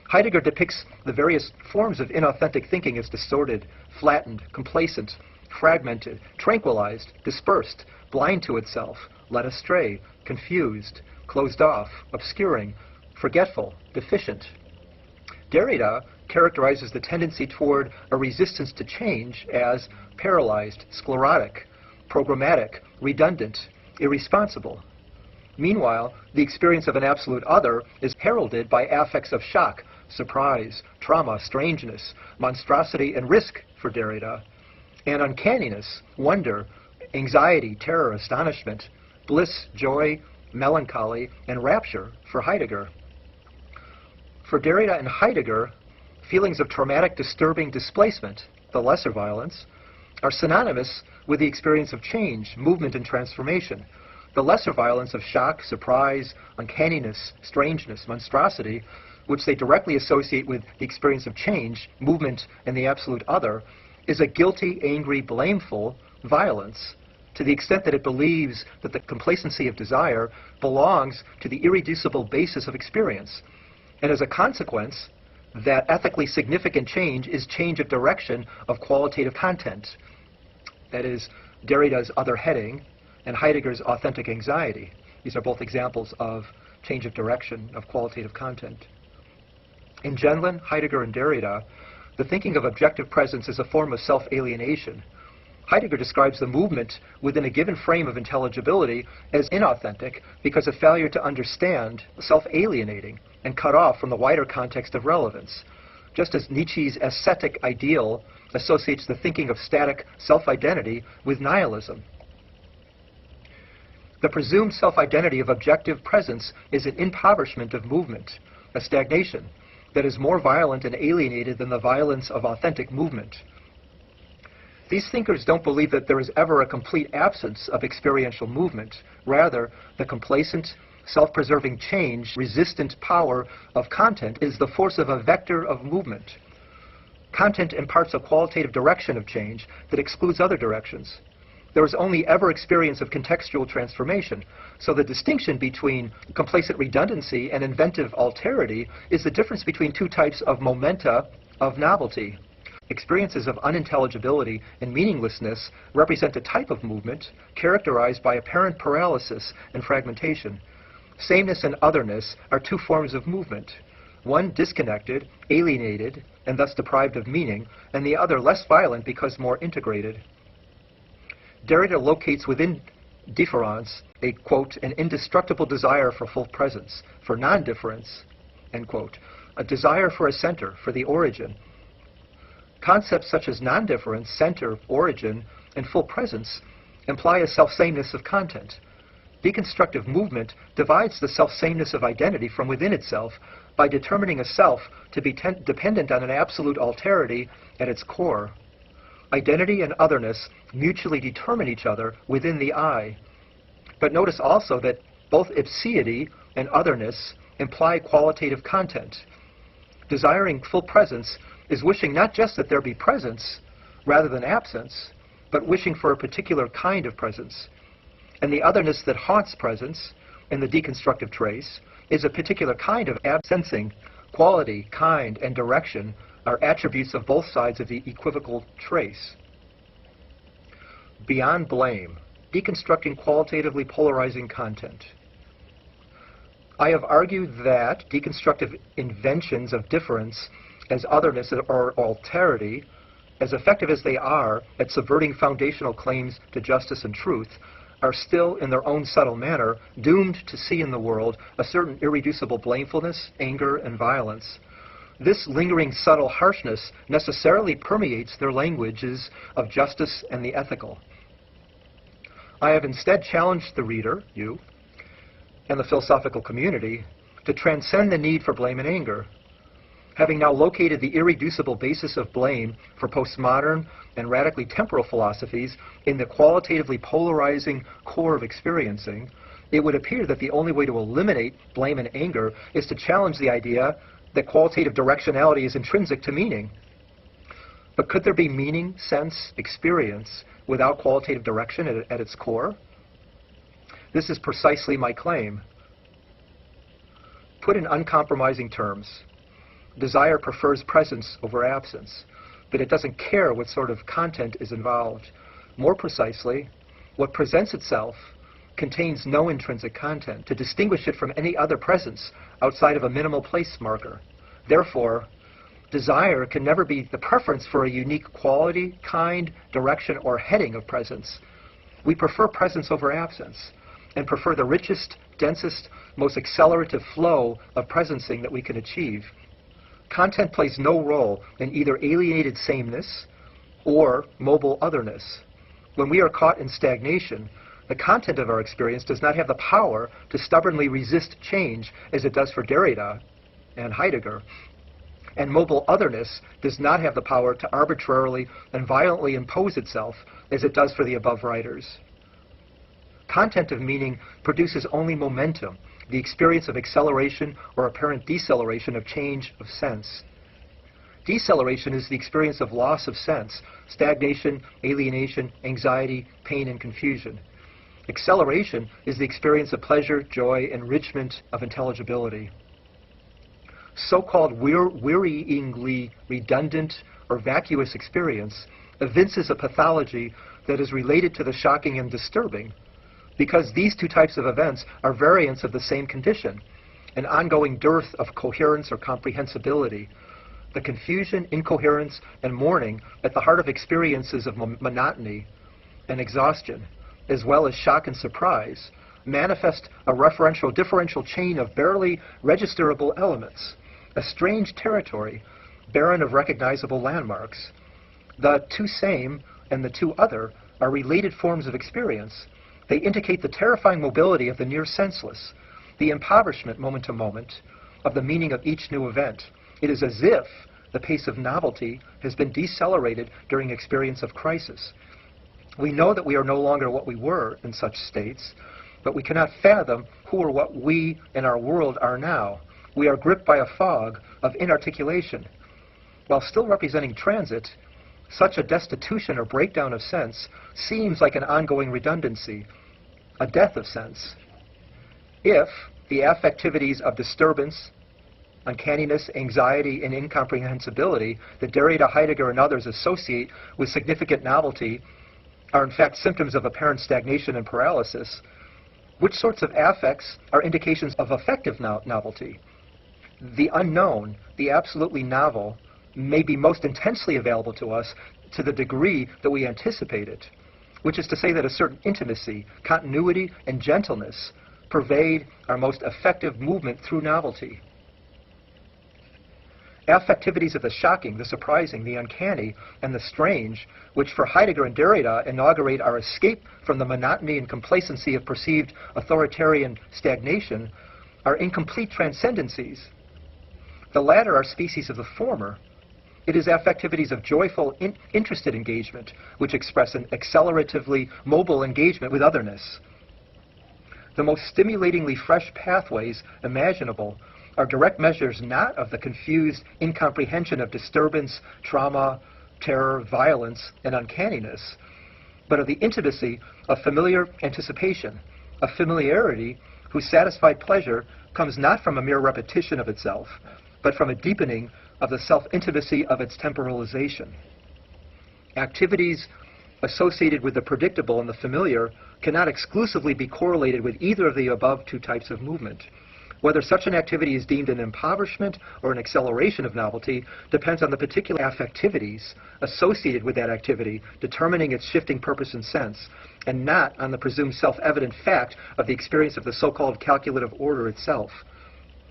Heidegger depicts the various forms of inauthentic thinking as distorted, flattened, complacent, fragmented, tranquilized, dispersed, blind to itself, led astray, confused, closed off, obscuring, forgetful, deficient. Derrida characterizes the tendency toward a resistance to change as paralyzed, sclerotic, programmatic, redundant, irresponsible. Meanwhile, the experience of an absolute other is heralded by affects of shock, surprise, trauma, strangeness, monstrosity, and risk for Derrida, and uncanniness, wonder, anxiety, terror, astonishment, bliss, joy, melancholy, and rapture for Heidegger. For Derrida and Heidegger, feelings of traumatic, disturbing displacement, the lesser violence, are synonymous with the experience of change, movement, and transformation. The lesser violence of shock, surprise, uncanniness, strangeness, monstrosity, which they directly associate with the experience of change, movement, and the absolute other, is a guilty, angry, blameful violence to the extent that it believes that the complacency of desire belongs to the irreducible basis of experience. And as a consequence, that ethically significant change is change of direction of qualitative content. That is, Derrida's other heading and Heidegger's authentic anxiety. These are both examples of change of direction of qualitative content. In Gendlin, Heidegger, and Derrida, the thinking of objective presence is a form of self-alienation. Heidegger describes the movement within a given frame of intelligibility as inauthentic because of failure to understand, self-alienating, and cut off from the wider context of relevance. Just as Nietzsche's ascetic ideal associates the thinking of static self-identity with nihilism. The presumed self-identity of objective presence is an impoverishment of movement, a stagnation that is more violent and alienated than the violence of authentic movement. These thinkers don't believe that there is ever a complete absence of experiential movement. Rather, the complacent, self-preserving change, resistant power of content is the force of a vector of movement. Content imparts a qualitative direction of change that excludes other directions. There is only ever experience of contextual transformation, so the distinction between complacent redundancy and inventive alterity is the difference between two types of momenta of novelty. Experiences of unintelligibility and meaninglessness represent a type of movement characterized by apparent paralysis and fragmentation. Sameness and otherness are two forms of movement, one disconnected, alienated, and thus deprived of meaning, and the other less violent because more integrated. Derrida locates within difference a, quote, an indestructible desire for full presence, for non-difference, end quote, a desire for a center, for the origin. Concepts such as non-difference, center, origin, and full presence imply a self-sameness of content. Deconstructive movement divides the self-sameness of identity from within itself by determining a self to be dependent on an absolute alterity at its core. Identity and otherness mutually determine each other within the I. But notice also that both ipseity and otherness imply qualitative content. Desiring full presence is wishing not just that there be presence rather than absence, but wishing for a particular kind of presence. And the otherness that haunts presence in the deconstructive trace is a particular kind of absensing. Quality, kind, and direction are attributes of both sides of the equivocal trace. Beyond blame, deconstructing qualitatively polarizing content. I have argued that deconstructive inventions of difference as otherness or alterity, as effective as they are at subverting foundational claims to justice and truth, are still, in their own subtle manner, doomed to see in the world a certain irreducible blamefulness, anger, and violence. This lingering subtle harshness necessarily permeates their languages of justice and the ethical. I have instead challenged the reader, you, and the philosophical community to transcend the need for blame and anger. Having now located the irreducible basis of blame for postmodern and radically temporal philosophies in the qualitatively polarizing core of experiencing, it would appear that the only way to eliminate blame and anger is to challenge the idea that qualitative directionality is intrinsic to meaning. But could there be meaning, sense, experience without qualitative direction at its core? This is precisely my claim. Put in uncompromising terms, desire prefers presence over absence, but it doesn't care what sort of content is involved. More precisely, what presents itself contains no intrinsic content to distinguish it from any other presence outside of a minimal place marker. Therefore, desire can never be the preference for a unique quality, kind, direction, or heading of presence. We prefer presence over absence, and prefer the richest densest, most accelerative flow of presencing that we can achieve. Content plays no role in either alienated sameness or mobile otherness. When we are caught in stagnation, the content of our experience does not have the power to stubbornly resist change as it does for Derrida and Heidegger. And mobile otherness does not have the power to arbitrarily and violently impose itself as it does for the above writers. Content of meaning produces only momentum, the experience of acceleration or apparent deceleration of change of sense. Deceleration is the experience of loss of sense, stagnation, alienation, anxiety, pain, and confusion. Acceleration is the experience of pleasure, joy, enrichment of intelligibility. So-called wearyingly redundant or vacuous experience evinces a pathology that is related to the shocking and disturbing, because these two types of events are variants of the same condition, an ongoing dearth of coherence or comprehensibility, the confusion, incoherence, and mourning at the heart of experiences of monotony and exhaustion, as well as shock and surprise, manifest a differential chain of barely registerable elements, a strange territory, barren of recognizable landmarks. The two same and the two other are related forms of experience. They indicate the terrifying mobility of the near senseless, the impoverishment moment to moment of the meaning of each new event. It is as if the pace of novelty has been decelerated during experience of crisis. We know that we are no longer what we were in such states, but we cannot fathom who or what we in our world are now. We are gripped by a fog of inarticulation. While still representing transit, such a destitution or breakdown of sense seems like an ongoing redundancy, a death of sense. If the affectivities of disturbance, uncanniness, anxiety, and incomprehensibility that Derrida, Heidegger, and others associate with significant novelty are in fact symptoms of apparent stagnation and paralysis, which sorts of affects are indications of affective novelty? The unknown, the absolutely novel, may be most intensely available to us to the degree that we anticipate it, which is to say that a certain intimacy, continuity, and gentleness pervade our most effective movement through novelty. Affectivities of the shocking, the surprising, the uncanny, and the strange, which for Heidegger and Derrida inaugurate our escape from the monotony and complacency of perceived authoritarian stagnation, are incomplete transcendencies. The latter are species of the former. It is affectivities of joyful, interested engagement, which express an acceleratively mobile engagement with otherness. The most stimulatingly fresh pathways imaginable are direct measures not of the confused incomprehension of disturbance, trauma, terror, violence, and uncanniness, but of the intimacy of familiar anticipation, a familiarity whose satisfied pleasure comes not from a mere repetition of itself, but from a deepening of the self-intimacy of its temporalization. Activities associated with the predictable and the familiar cannot exclusively be correlated with either of the above two types of movement. Whether such an activity is deemed an impoverishment or an acceleration of novelty depends on the particular affectivities associated with that activity, determining its shifting purpose and sense, and not on the presumed self-evident fact of the experience of the so-called calculative order itself.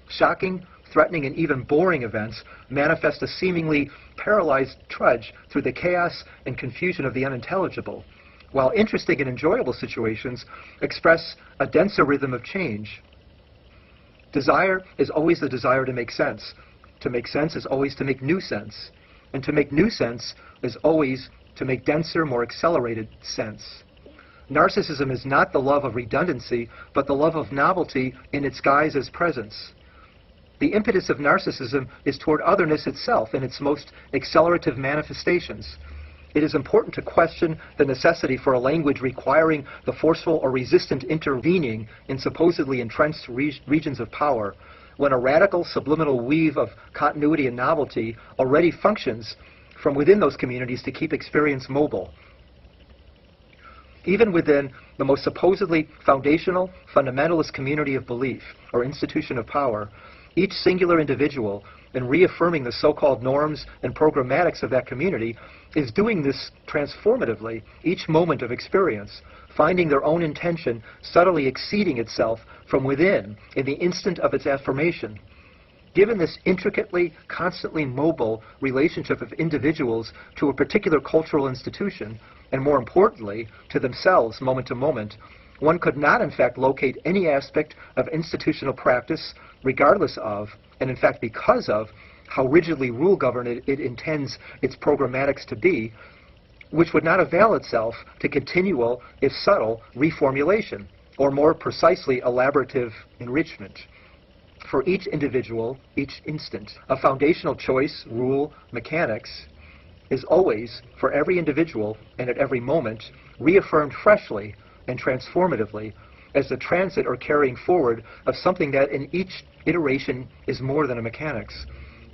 Shocking, threatening, and even boring events manifest a seemingly paralyzed trudge through the chaos and confusion of the unintelligible, while interesting and enjoyable situations express a denser rhythm of change. Desire is always the desire to make sense. To make sense is always to make new sense. And to make new sense is always to make denser, more accelerated sense. Narcissism is not the love of redundancy, but the love of novelty in its guise as presence. The impetus of narcissism is toward otherness itself in its most accelerative manifestations. It is important to question the necessity for a language requiring the forceful or resistant intervening in supposedly entrenched regions of power, when a radical subliminal weave of continuity and novelty already functions from within those communities to keep experience mobile. Even within the most supposedly foundational, fundamentalist community of belief or institution of power, each singular individual and reaffirming the so-called norms and programmatics of that community is doing this transformatively each moment of experience, finding their own intention subtly exceeding itself from within in the instant of its affirmation. Given this intricately, constantly mobile relationship of individuals to a particular cultural institution, and more importantly, to themselves moment to moment, one could not in fact locate any aspect of institutional practice, regardless of, and in fact because of, how rigidly rule-governed it intends its programmatics to be, which would not avail itself to continual, if subtle, reformulation, or more precisely, elaborative enrichment. For each individual, each instant, a foundational choice, rule, mechanics is always, for every individual and at every moment, reaffirmed freshly and transformatively as the transit or carrying forward of something that in each iteration is more than a mechanics.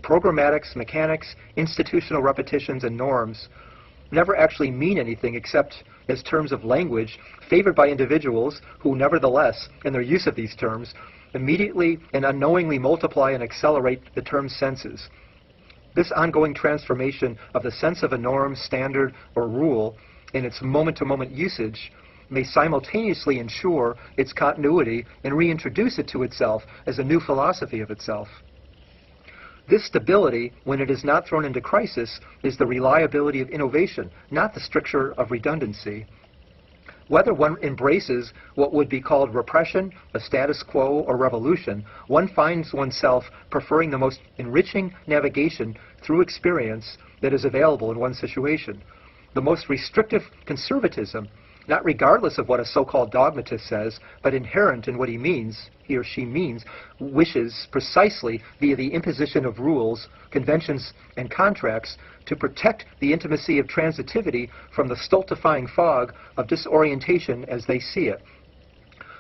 Programmatics, mechanics, institutional repetitions, and norms never actually mean anything except as terms of language favored by individuals who nevertheless, in their use of these terms, immediately and unknowingly multiply and accelerate the term's senses. This ongoing transformation of the sense of a norm, standard, or rule in its moment-to-moment usage may simultaneously ensure its continuity and reintroduce it to itself as a new philosophy of itself. This stability, when it is not thrown into crisis, is the reliability of innovation, not the stricture of redundancy. Whether one embraces what would be called repression, a status quo, or revolution, one finds oneself preferring the most enriching navigation through experience that is available in one situation. The most restrictive conservatism, not regardless of what a so-called dogmatist says, but inherent in what he or she means, wishes precisely via the imposition of rules, conventions, and contracts to protect the intimacy of transitivity from the stultifying fog of disorientation as they see it.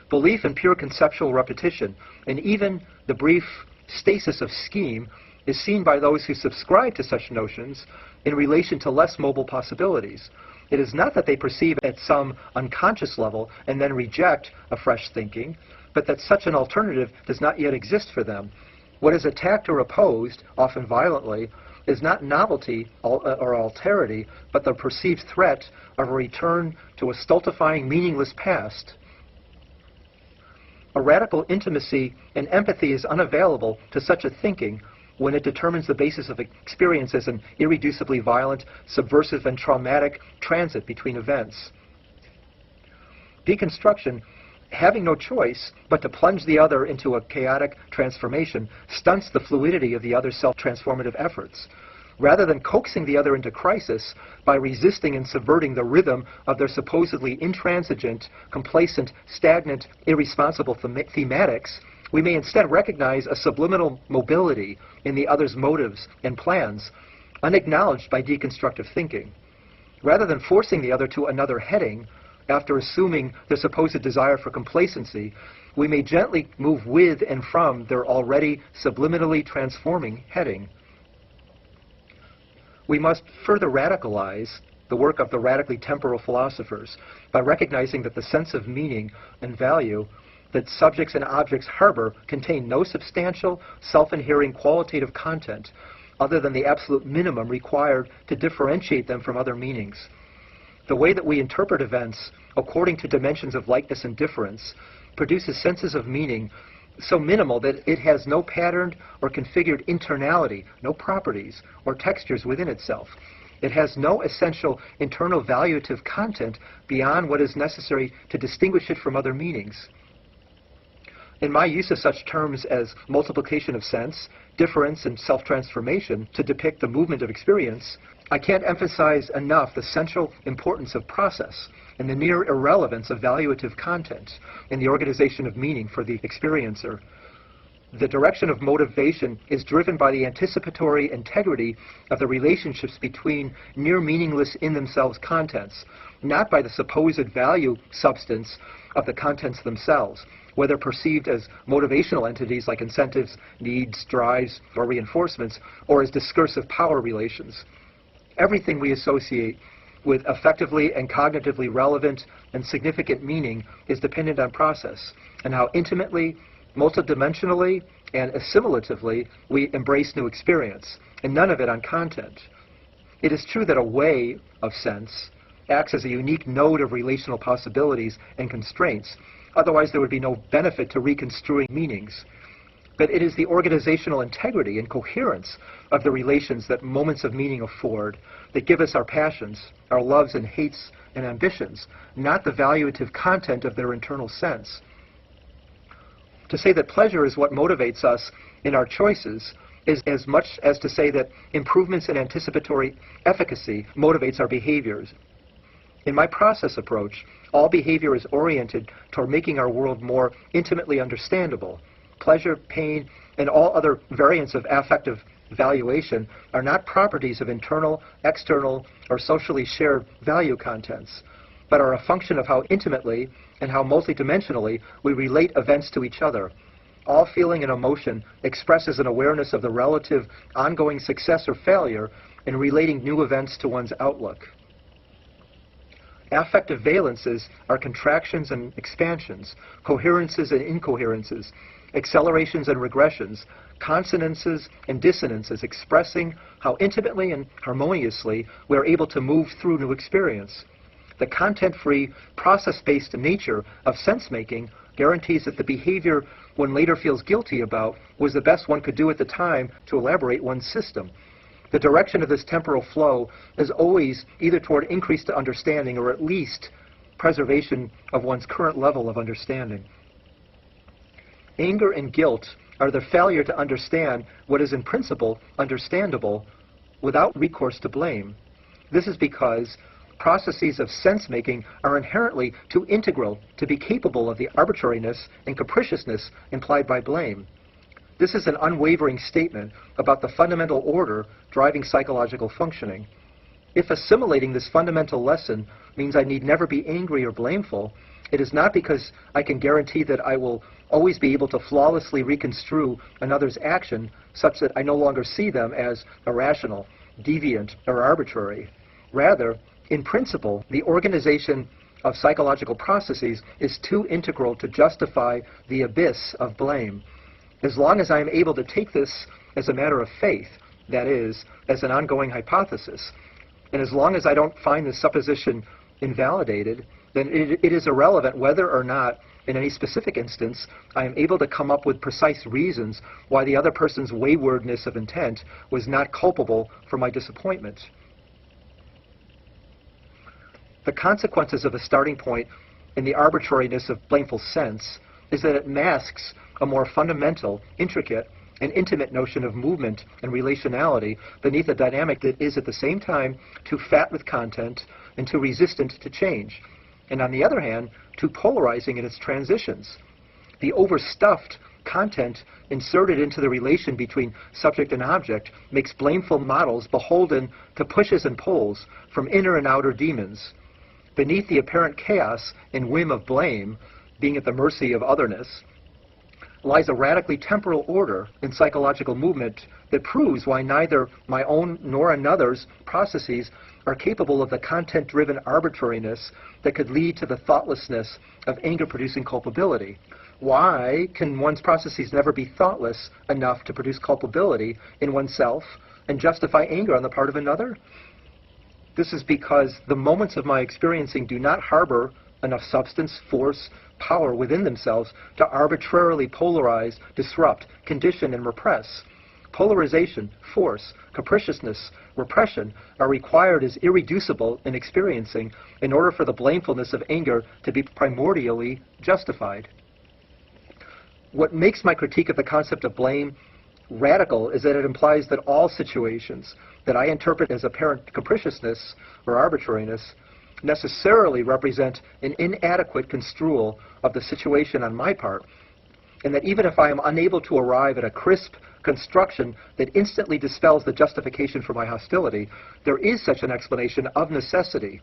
Belief in pure conceptual repetition, and even the brief stasis of scheme, is seen by those who subscribe to such notions in relation to less mobile possibilities. It is not that they perceive at some unconscious level and then reject a fresh thinking, but that such an alternative does not yet exist for them. What is attacked or opposed, often violently, is not novelty or alterity, but the perceived threat of a return to a stultifying, meaningless past. A radical intimacy and empathy is unavailable to such a thinking when it determines the basis of experience as an irreducibly violent, subversive, and traumatic transit between events. Deconstruction, having no choice but to plunge the other into a chaotic transformation, stunts the fluidity of the other's self-transformative efforts. Rather than coaxing the other into crisis by resisting and subverting the rhythm of their supposedly intransigent, complacent, stagnant, irresponsible thematics, we may instead recognize a subliminal mobility in the other's motives and plans, unacknowledged by deconstructive thinking. Rather than forcing the other to another heading, after assuming their supposed desire for complacency, we may gently move with and from their already subliminally transforming heading. We must further radicalize the work of the radically temporal philosophers by recognizing that the sense of meaning and value that subjects and objects harbor contain no substantial, self-inhering qualitative content other than the absolute minimum required to differentiate them from other meanings. The way that we interpret events according to dimensions of likeness and difference produces senses of meaning so minimal that it has no patterned or configured internality, no properties or textures within itself. It has no essential internal valuative content beyond what is necessary to distinguish it from other meanings. In my use of such terms as multiplication of sense, difference, and self-transformation to depict the movement of experience, I can't emphasize enough the central importance of process and the near irrelevance of valuative content in the organization of meaning for the experiencer. The direction of motivation is driven by the anticipatory integrity of the relationships between near meaningless in themselves contents, not by the supposed value substance of the contents themselves, whether perceived as motivational entities like incentives, needs, drives, or reinforcements, or as discursive power relations. Everything we associate with effectively and cognitively relevant and significant meaning is dependent on process, and how intimately, multidimensionally, and assimilatively, we embrace new experience, and none of it on content. It is true that a way of sense acts as a unique node of relational possibilities and constraints. Otherwise, there would be no benefit to reconstruing meanings. But it is the organizational integrity and coherence of the relations that moments of meaning afford that give us our passions, our loves and hates and ambitions, not the valuative content of their internal sense. To say that pleasure is what motivates us in our choices is as much as to say that improvements in anticipatory efficacy motivates our behaviors. In my process approach, all behavior is oriented toward making our world more intimately understandable. Pleasure, pain, and all other variants of affective valuation are not properties of internal, external, or socially shared value contents, but are a function of how intimately and how multidimensionally we relate events to each other. All feeling and emotion expresses an awareness of the relative ongoing success or failure in relating new events to one's outlook. Affective valences are contractions and expansions, coherences and incoherences, accelerations and regressions, consonances and dissonances, expressing how intimately and harmoniously we are able to move through new experience. The content-free, process-based nature of sense-making guarantees that the behavior one later feels guilty about was the best one could do at the time to elaborate one's system. The direction of this temporal flow is always either toward increased understanding or at least preservation of one's current level of understanding. Anger and guilt are the failure to understand what is in principle understandable without recourse to blame. This is because processes of sense-making are inherently too integral to be capable of the arbitrariness and capriciousness implied by blame. This is an unwavering statement about the fundamental order driving psychological functioning. If assimilating this fundamental lesson means I need never be angry or blameful, it is not because I can guarantee that I will always be able to flawlessly reconstrue another's action such that I no longer see them as irrational, deviant, or arbitrary. Rather, in principle, the organization of psychological processes is too integral to justify the abyss of blame. As long as I am able to take this as a matter of faith, that is, as an ongoing hypothesis, and as long as I don't find this supposition invalidated, then it is irrelevant whether or not, in any specific instance, I am able to come up with precise reasons why the other person's waywardness of intent was not culpable for my disappointment. The consequences of a starting point in the arbitrariness of blameful sense is that it masks a more fundamental, intricate, and intimate notion of movement and relationality beneath a dynamic that is at the same time too fat with content and too resistant to change, and on the other hand, too polarizing in its transitions. The overstuffed content inserted into the relation between subject and object makes blameful models beholden to pushes and pulls from inner and outer demons. Beneath the apparent chaos and whim of blame, being at the mercy of otherness, lies a radically temporal order in psychological movement that proves why neither my own nor another's processes are capable of the content-driven arbitrariness that could lead to the thoughtlessness of anger-producing culpability. Why can one's processes never be thoughtless enough to produce culpability in oneself and justify anger on the part of another? This is because the moments of my experiencing do not harbor enough substance, force, power within themselves to arbitrarily polarize, disrupt, condition, and repress. Polarization, force, capriciousness, repression are required as irreducible in experiencing in order for the blamefulness of anger to be primordially justified. What makes my critique of the concept of blame radical is that it implies that all situations that I interpret as apparent capriciousness or arbitrariness necessarily represent an inadequate construal of the situation on my part, and that even if I am unable to arrive at a crisp construction that instantly dispels the justification for my hostility, there is such an explanation of necessity.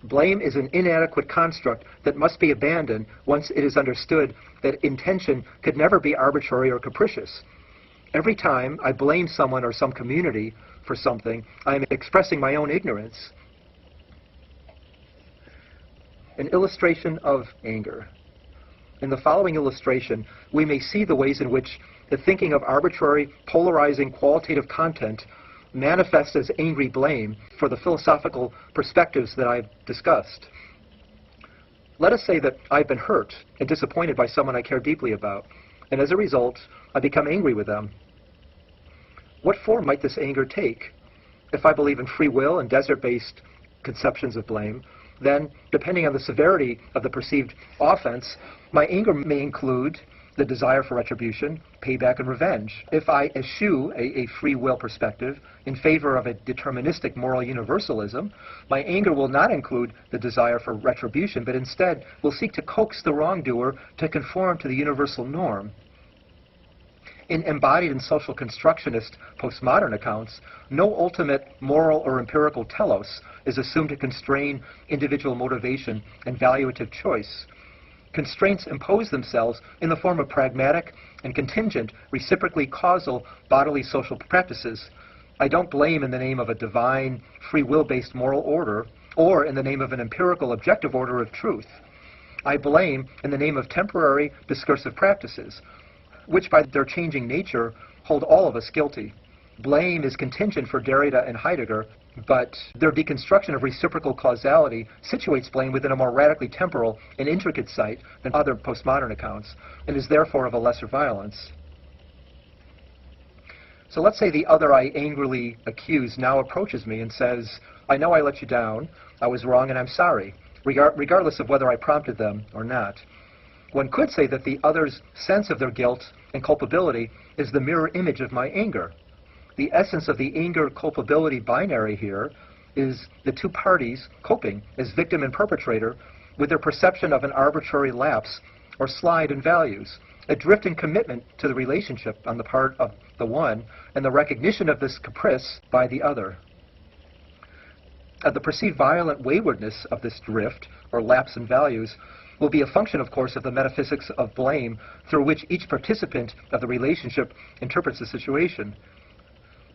Blame is an inadequate construct that must be abandoned once it is understood that intention could never be arbitrary or capricious. Every time I blame someone or some community for something, I am expressing my own ignorance. An illustration of anger. In the following illustration, we may see the ways in which the thinking of arbitrary, polarizing, qualitative content manifests as angry blame for the philosophical perspectives that I've discussed. Let us say that I've been hurt and disappointed by someone I care deeply about, and as a result, I become angry with them. What form might this anger take? If I believe in free will and desert-based conceptions of blame, then, depending on the severity of the perceived offense, my anger may include the desire for retribution, payback, and revenge. If I eschew a free will perspective in favor of a deterministic moral universalism, my anger will not include the desire for retribution, but instead will seek to coax the wrongdoer to conform to the universal norm. In embodied and social constructionist postmodern accounts, no ultimate moral or empirical telos is assumed to constrain individual motivation and valuative choice. Constraints impose themselves in the form of pragmatic and contingent, reciprocally causal bodily social practices. I don't blame in the name of a divine, free will-based moral order, or in the name of an empirical, objective order of truth. I blame in the name of temporary, discursive practices, which by their changing nature hold all of us guilty. Blame is contingent for Derrida and Heidegger, but their deconstruction of reciprocal causality situates blame within a more radically temporal and intricate site than other postmodern accounts, and is therefore of a lesser violence. So let's say the other I angrily accuse now approaches me and says, "I know I let you down, I was wrong, and I'm sorry," regardless of whether I prompted them or not. One could say that the other's sense of their guilt and culpability is the mirror image of my anger. The essence of the anger-culpability binary here is the two parties coping as victim and perpetrator with their perception of an arbitrary lapse or slide in values, a drift in commitment to the relationship on the part of the one, and the recognition of this caprice by the other. The perceived violent waywardness of this drift or lapse in values will be a function, of course, of the metaphysics of blame through which each participant of the relationship interprets the situation.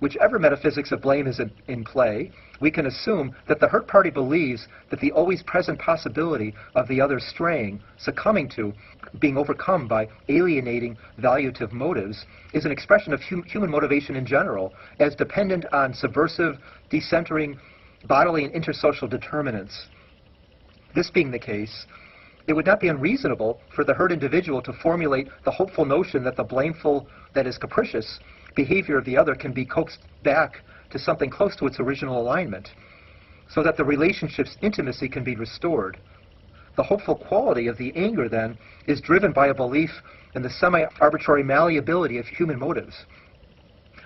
Whichever metaphysics of blame is in play, we can assume that the hurt party believes that the always present possibility of the other straying, succumbing to, being overcome by alienating valuative motives is an expression of human motivation in general, as dependent on subversive, decentering, bodily and intersocial determinants. This being the case, it would not be unreasonable for the hurt individual to formulate the hopeful notion that the blameful, that is capricious, behavior of the other can be coaxed back to something close to its original alignment, so that the relationship's intimacy can be restored. The hopeful quality of the anger, then, is driven by a belief in the semi-arbitrary malleability of human motives.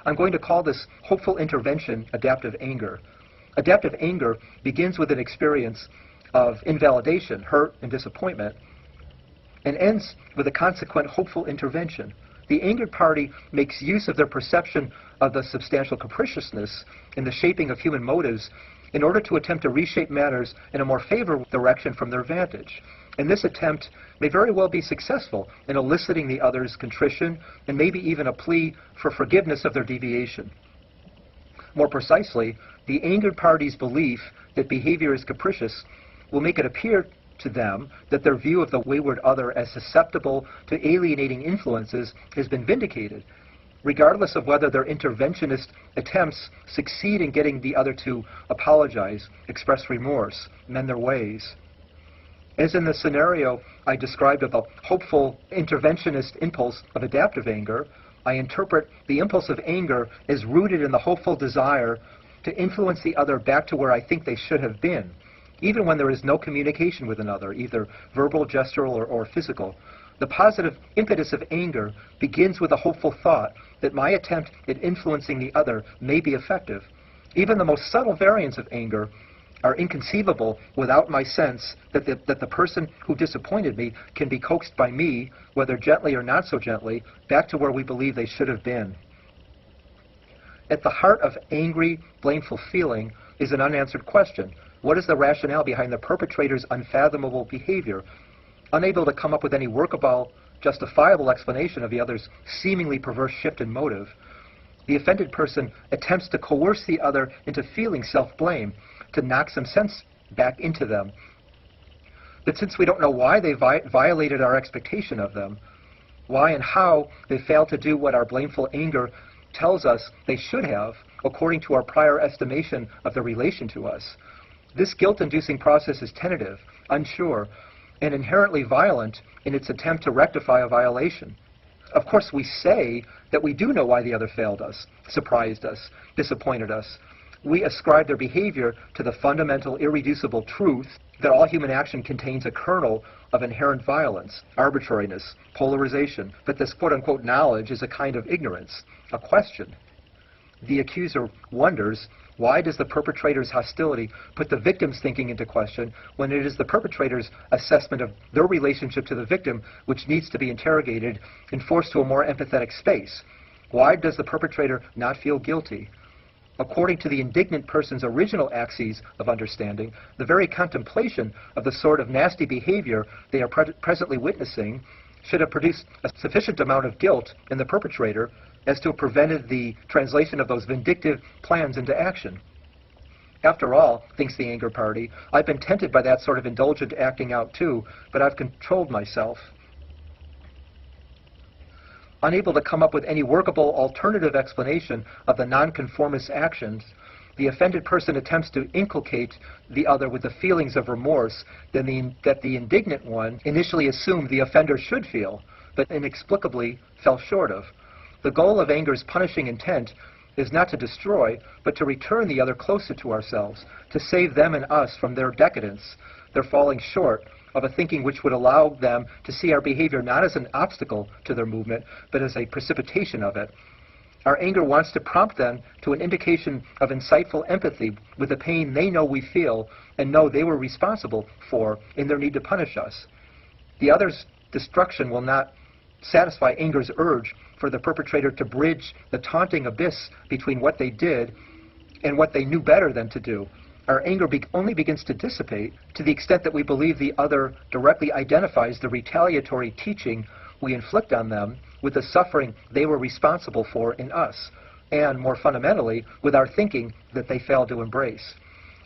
I'm going to call this hopeful intervention adaptive anger. Adaptive anger begins with an experience of invalidation, hurt, and disappointment, and ends with a consequent hopeful intervention. The angered party makes use of their perception of the substantial capriciousness in the shaping of human motives in order to attempt to reshape matters in a more favorable direction from their vantage. And this attempt may very well be successful in eliciting the other's contrition and maybe even a plea for forgiveness of their deviation. More precisely, the angered party's belief that behavior is capricious will make it appear to them that their view of the wayward other as susceptible to alienating influences has been vindicated, regardless of whether their interventionist attempts succeed in getting the other to apologize, express remorse, mend their ways. As in the scenario I described of the hopeful interventionist impulse of adaptive anger, I interpret the impulse of anger as rooted in the hopeful desire to influence the other back to where I think they should have been, even when there is no communication with another, either verbal, gestural, or physical. The positive impetus of anger begins with a hopeful thought that my attempt at influencing the other may be effective. Even the most subtle variants of anger are inconceivable without my sense that the person who disappointed me can be coaxed by me, whether gently or not so gently, back to where we believe they should have been. At the heart of angry, blameful feeling is an unanswered question. What is the rationale behind the perpetrator's unfathomable behavior? Unable to come up with any workable, justifiable explanation of the other's seemingly perverse shift in motive, the offended person attempts to coerce the other into feeling self-blame, to knock some sense back into them. But since we don't know why they violated our expectation of them, why and how they fail to do what our blameful anger tells us they should have, according to our prior estimation of their relation to us. This guilt-inducing process is tentative, unsure, and inherently violent in its attempt to rectify a violation. Of course, we say that we do know why the other failed us, surprised us, disappointed us. We ascribe their behavior to the fundamental, irreducible truth that all human action contains a kernel of inherent violence, arbitrariness, polarization. But this quote-unquote knowledge is a kind of ignorance, a question. The accuser wonders, why does the perpetrator's hostility put the victim's thinking into question when it is the perpetrator's assessment of their relationship to the victim which needs to be interrogated and forced to a more empathetic space? Why does the perpetrator not feel guilty? According to the indignant person's original axes of understanding, the very contemplation of the sort of nasty behavior they are presently witnessing should have produced a sufficient amount of guilt in the perpetrator as to have prevented the translation of those vindictive plans into action. After all, thinks the anger party, I've been tempted by that sort of indulgent acting out too, but I've controlled myself. Unable to come up with any workable alternative explanation of the nonconformist actions, the offended person attempts to inculcate the other with the feelings of remorse that the indignant one initially assumed the offender should feel, but inexplicably fell short of. The goal of anger's punishing intent is not to destroy, but to return the other closer to ourselves, to save them and us from their decadence, their falling short of a thinking which would allow them to see our behavior not as an obstacle to their movement, but as a precipitation of it. Our anger wants to prompt them to an indication of insightful empathy with the pain they know we feel and know they were responsible for in their need to punish us. The other's destruction will not satisfy anger's urge for the perpetrator to bridge the taunting abyss between what they did and what they knew better than to do. Our anger only begins to dissipate to the extent that we believe the other directly identifies the retaliatory teaching we inflict on them with the suffering they were responsible for in us, and, more fundamentally, with our thinking that they failed to embrace.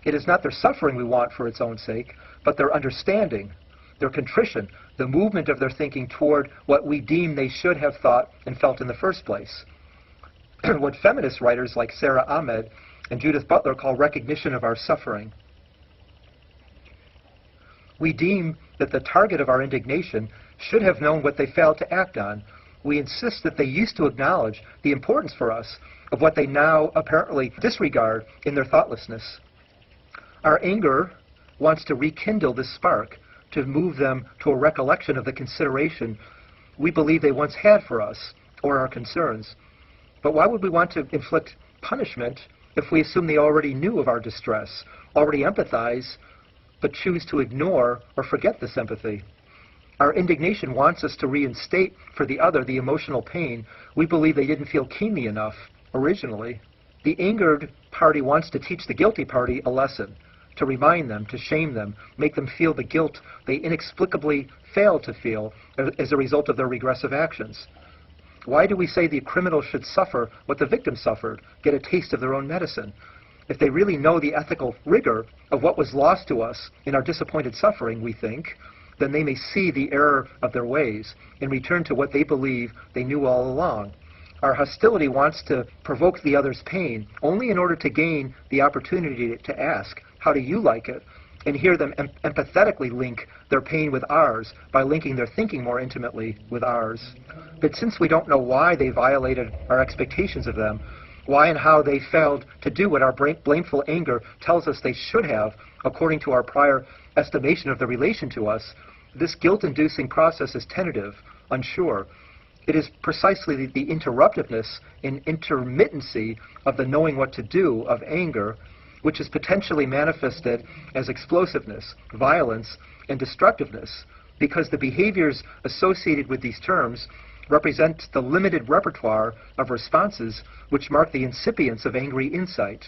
It is not their suffering we want for its own sake, but their understanding, their contrition, the movement of their thinking toward what we deem they should have thought and felt in the first place. What feminist writers like Sarah Ahmed and Judith Butler call recognition of our suffering. We deem that the target of our indignation should have known what they failed to act on. We insist that they used to acknowledge the importance for us of what they now apparently disregard in their thoughtlessness. Our anger wants to rekindle this spark, to move them to a recollection of the consideration we believe they once had for us or our concerns. But why would we want to inflict punishment if we assume they already knew of our distress, already empathize, but choose to ignore or forget this empathy? Our indignation wants us to reinstate for the other the emotional pain we believe they didn't feel keenly enough originally. The angered party wants to teach the guilty party a lesson, to remind them, to shame them, make them feel the guilt they inexplicably failed to feel as a result of their regressive actions. Why do we say the criminal should suffer what the victim suffered, get a taste of their own medicine? If they really know the ethical rigor of what was lost to us in our disappointed suffering, we think, then they may see the error of their ways and return to what they believe they knew all along. Our hostility wants to provoke the other's pain only in order to gain the opportunity to ask, how do you like it? And hear them empathetically link their pain with ours by linking their thinking more intimately with ours. But since we don't know why they violated our expectations of them, why and how they failed to do what our blameful anger tells us they should have, according to our prior estimation of the relation to us, this guilt-inducing process is tentative, unsure. It is precisely the interruptiveness and intermittency of the knowing what to do of anger, which is potentially manifested as explosiveness, violence, and destructiveness, because the behaviors associated with these terms represent the limited repertoire of responses which mark the incipience of angry insight.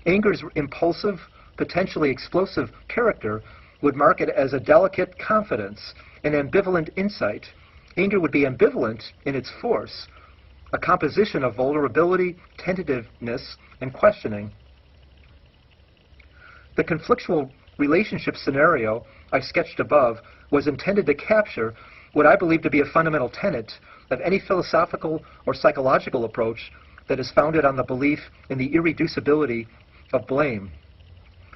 Anger's impulsive, potentially explosive character would mark it as a delicate confidence, an ambivalent insight. Anger would be ambivalent in its force, a composition of vulnerability, tentativeness, and questioning. The conflictual relationship scenario I sketched above was intended to capture what I believe to be a fundamental tenet of any philosophical or psychological approach that is founded on the belief in the irreducibility of blame.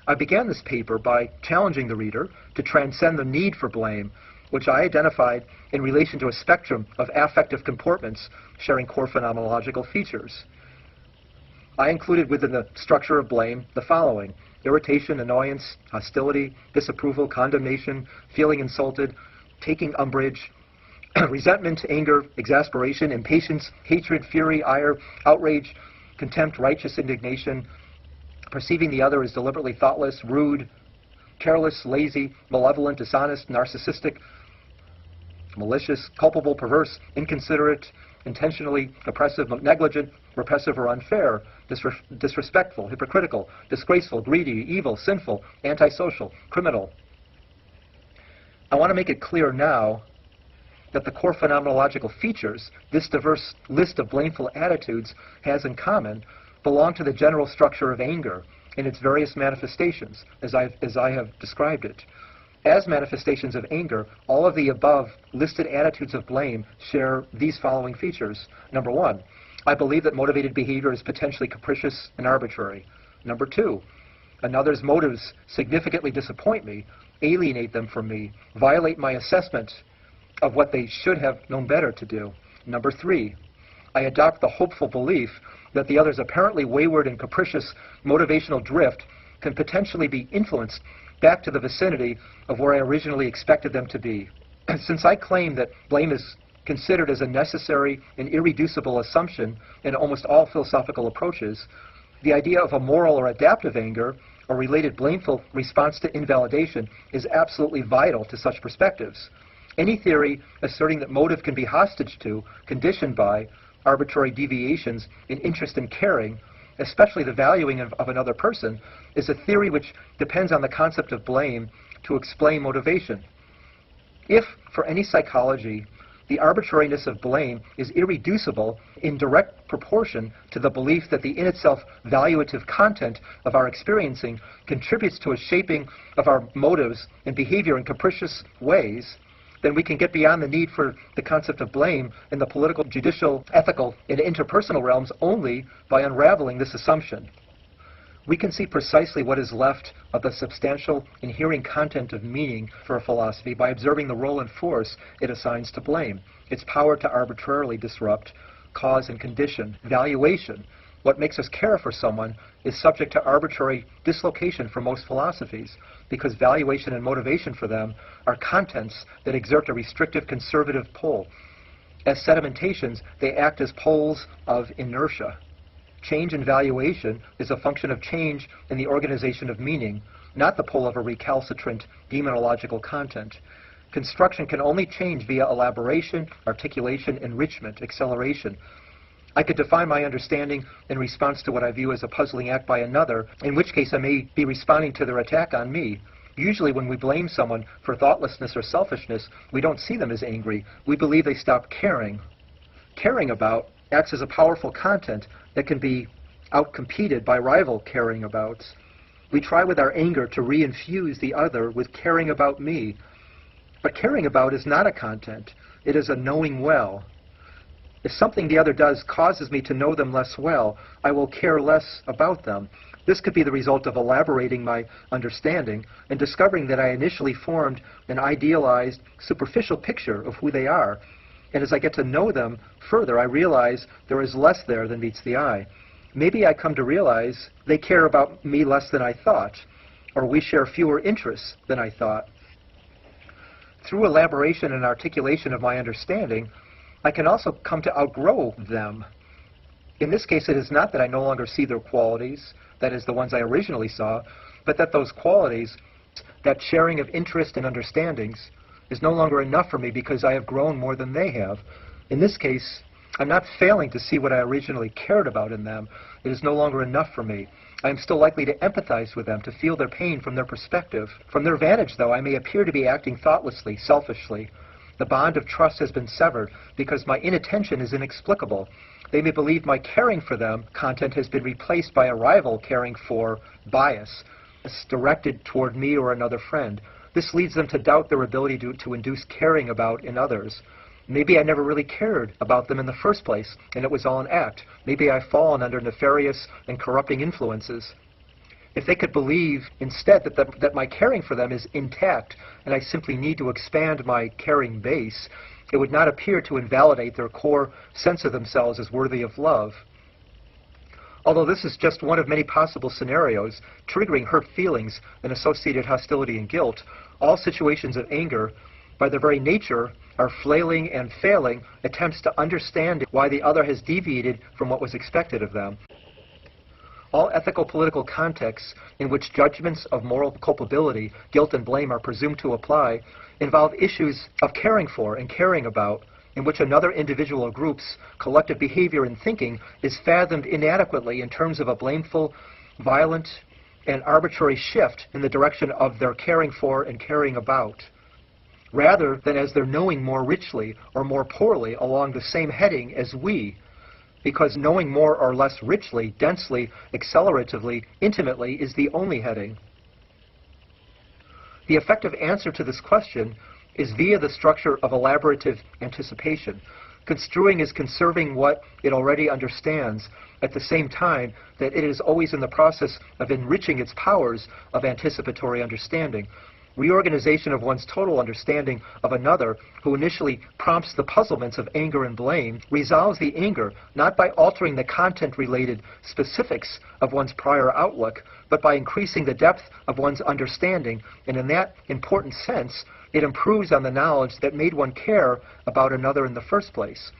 I began this paper by challenging the reader to transcend the need for blame, which I identified in relation to a spectrum of affective comportments sharing core phenomenological features. I included within the structure of blame the following: irritation, annoyance, hostility, disapproval, condemnation, feeling insulted, taking umbrage, resentment, anger, exasperation, impatience, hatred, fury, ire, outrage, contempt, righteous indignation, perceiving the other as deliberately thoughtless, rude, careless, lazy, malevolent, dishonest, narcissistic, malicious, culpable, perverse, inconsiderate, intentionally oppressive, negligent, repressive or unfair, disrespectful, hypocritical, disgraceful, greedy, evil, sinful, antisocial, criminal. I want to make it clear now that the core phenomenological features this diverse list of blameful attitudes has in common belong to the general structure of anger in its various manifestations, as I have described it. As manifestations of anger, all of the above listed attitudes of blame share these following features. Number one, I believe that motivated behavior is potentially capricious and arbitrary. Number two, another's motives significantly disappoint me, alienate them from me, violate my assessment of what they should have known better to do. Number three, I adopt the hopeful belief that the other's apparently wayward and capricious motivational drift can potentially be influenced back to the vicinity of where I originally expected them to be. Since I claim that blame is considered as a necessary and irreducible assumption in almost all philosophical approaches, the idea of a moral or adaptive anger or related blameful response to invalidation is absolutely vital to such perspectives. Any theory asserting that motive can be hostage to, conditioned by, arbitrary deviations in interest and caring, especially the valuing of another person, is a theory which depends on the concept of blame to explain motivation. If, for any psychology, the arbitrariness of blame is irreducible in direct proportion to the belief that the in itself valuative content of our experiencing contributes to a shaping of our motives and behavior in capricious ways, then we can get beyond the need for the concept of blame in the political, judicial, ethical, and interpersonal realms only by unraveling this assumption. We can see precisely what is left of the substantial inherent content of meaning for a philosophy by observing the role and force it assigns to blame, its power to arbitrarily disrupt cause and condition. Valuation, what makes us care for someone, is subject to arbitrary dislocation for most philosophies, because valuation and motivation for them are contents that exert a restrictive conservative pull. As sedimentations, they act as poles of inertia. Change in valuation is a function of change in the organization of meaning, not the pull of a recalcitrant demonological content. Construction can only change via elaboration, articulation, enrichment, acceleration. I could define my understanding in response to what I view as a puzzling act by another, in which case I may be responding to their attack on me. Usually when we blame someone for thoughtlessness or selfishness, we don't see them as angry. We believe they stopped caring. Caring about acts as a powerful content that can be outcompeted by rival caring abouts. We try with our anger to reinfuse the other with caring about me. But caring about is not a content. It is a knowing well. If something the other does causes me to know them less well, I will care less about them. This could be the result of elaborating my understanding and discovering that I initially formed an idealized, superficial picture of who they are. And as I get to know them further, I realize there is less there than meets the eye. Maybe I come to realize they care about me less than I thought, or we share fewer interests than I thought. Through elaboration and articulation of my understanding, I can also come to outgrow them. In this case, it is not that I no longer see their qualities, that is, the ones I originally saw, but that those qualities, that sharing of interest and understandings, is no longer enough for me because I have grown more than they have. In this case, I'm not failing to see what I originally cared about in them. It is no longer enough for me. I am still likely to empathize with them, to feel their pain from their perspective. From their vantage, though, I may appear to be acting thoughtlessly, selfishly. The bond of trust has been severed because my inattention is inexplicable. They may believe my caring for them content has been replaced by a rival caring for bias, directed toward me or another friend. This leads them to doubt their ability to induce caring about in others. Maybe I never really cared about them in the first place, and it was all an act. Maybe I've fallen under nefarious and corrupting influences. If they could believe instead that my caring for them is intact, and I simply need to expand my caring base, it would not appear to invalidate their core sense of themselves as worthy of love. Although this is just one of many possible scenarios triggering hurt feelings and associated hostility and guilt, all situations of anger, by their very nature, are flailing and failing attempts to understand why the other has deviated from what was expected of them. All ethical political contexts in which judgments of moral culpability, guilt, and blame are presumed to apply involve issues of caring for and caring about, in which another individual or group's collective behavior and thinking is fathomed inadequately in terms of a blameful, violent, and arbitrary shift in the direction of their caring for and caring about, rather than as their knowing more richly or more poorly along the same heading as we, because knowing more or less richly, densely, acceleratively, intimately is the only heading. The effective answer to this question is via the structure of elaborative anticipation. Construing is conserving what it already understands at the same time that it is always in the process of enriching its powers of anticipatory understanding. Reorganization of one's total understanding of another who initially prompts the puzzlements of anger and blame resolves the anger not by altering the content-related specifics of one's prior outlook, but by increasing the depth of one's understanding, and in that important sense, it improves on the knowledge that made one care about another in the first place.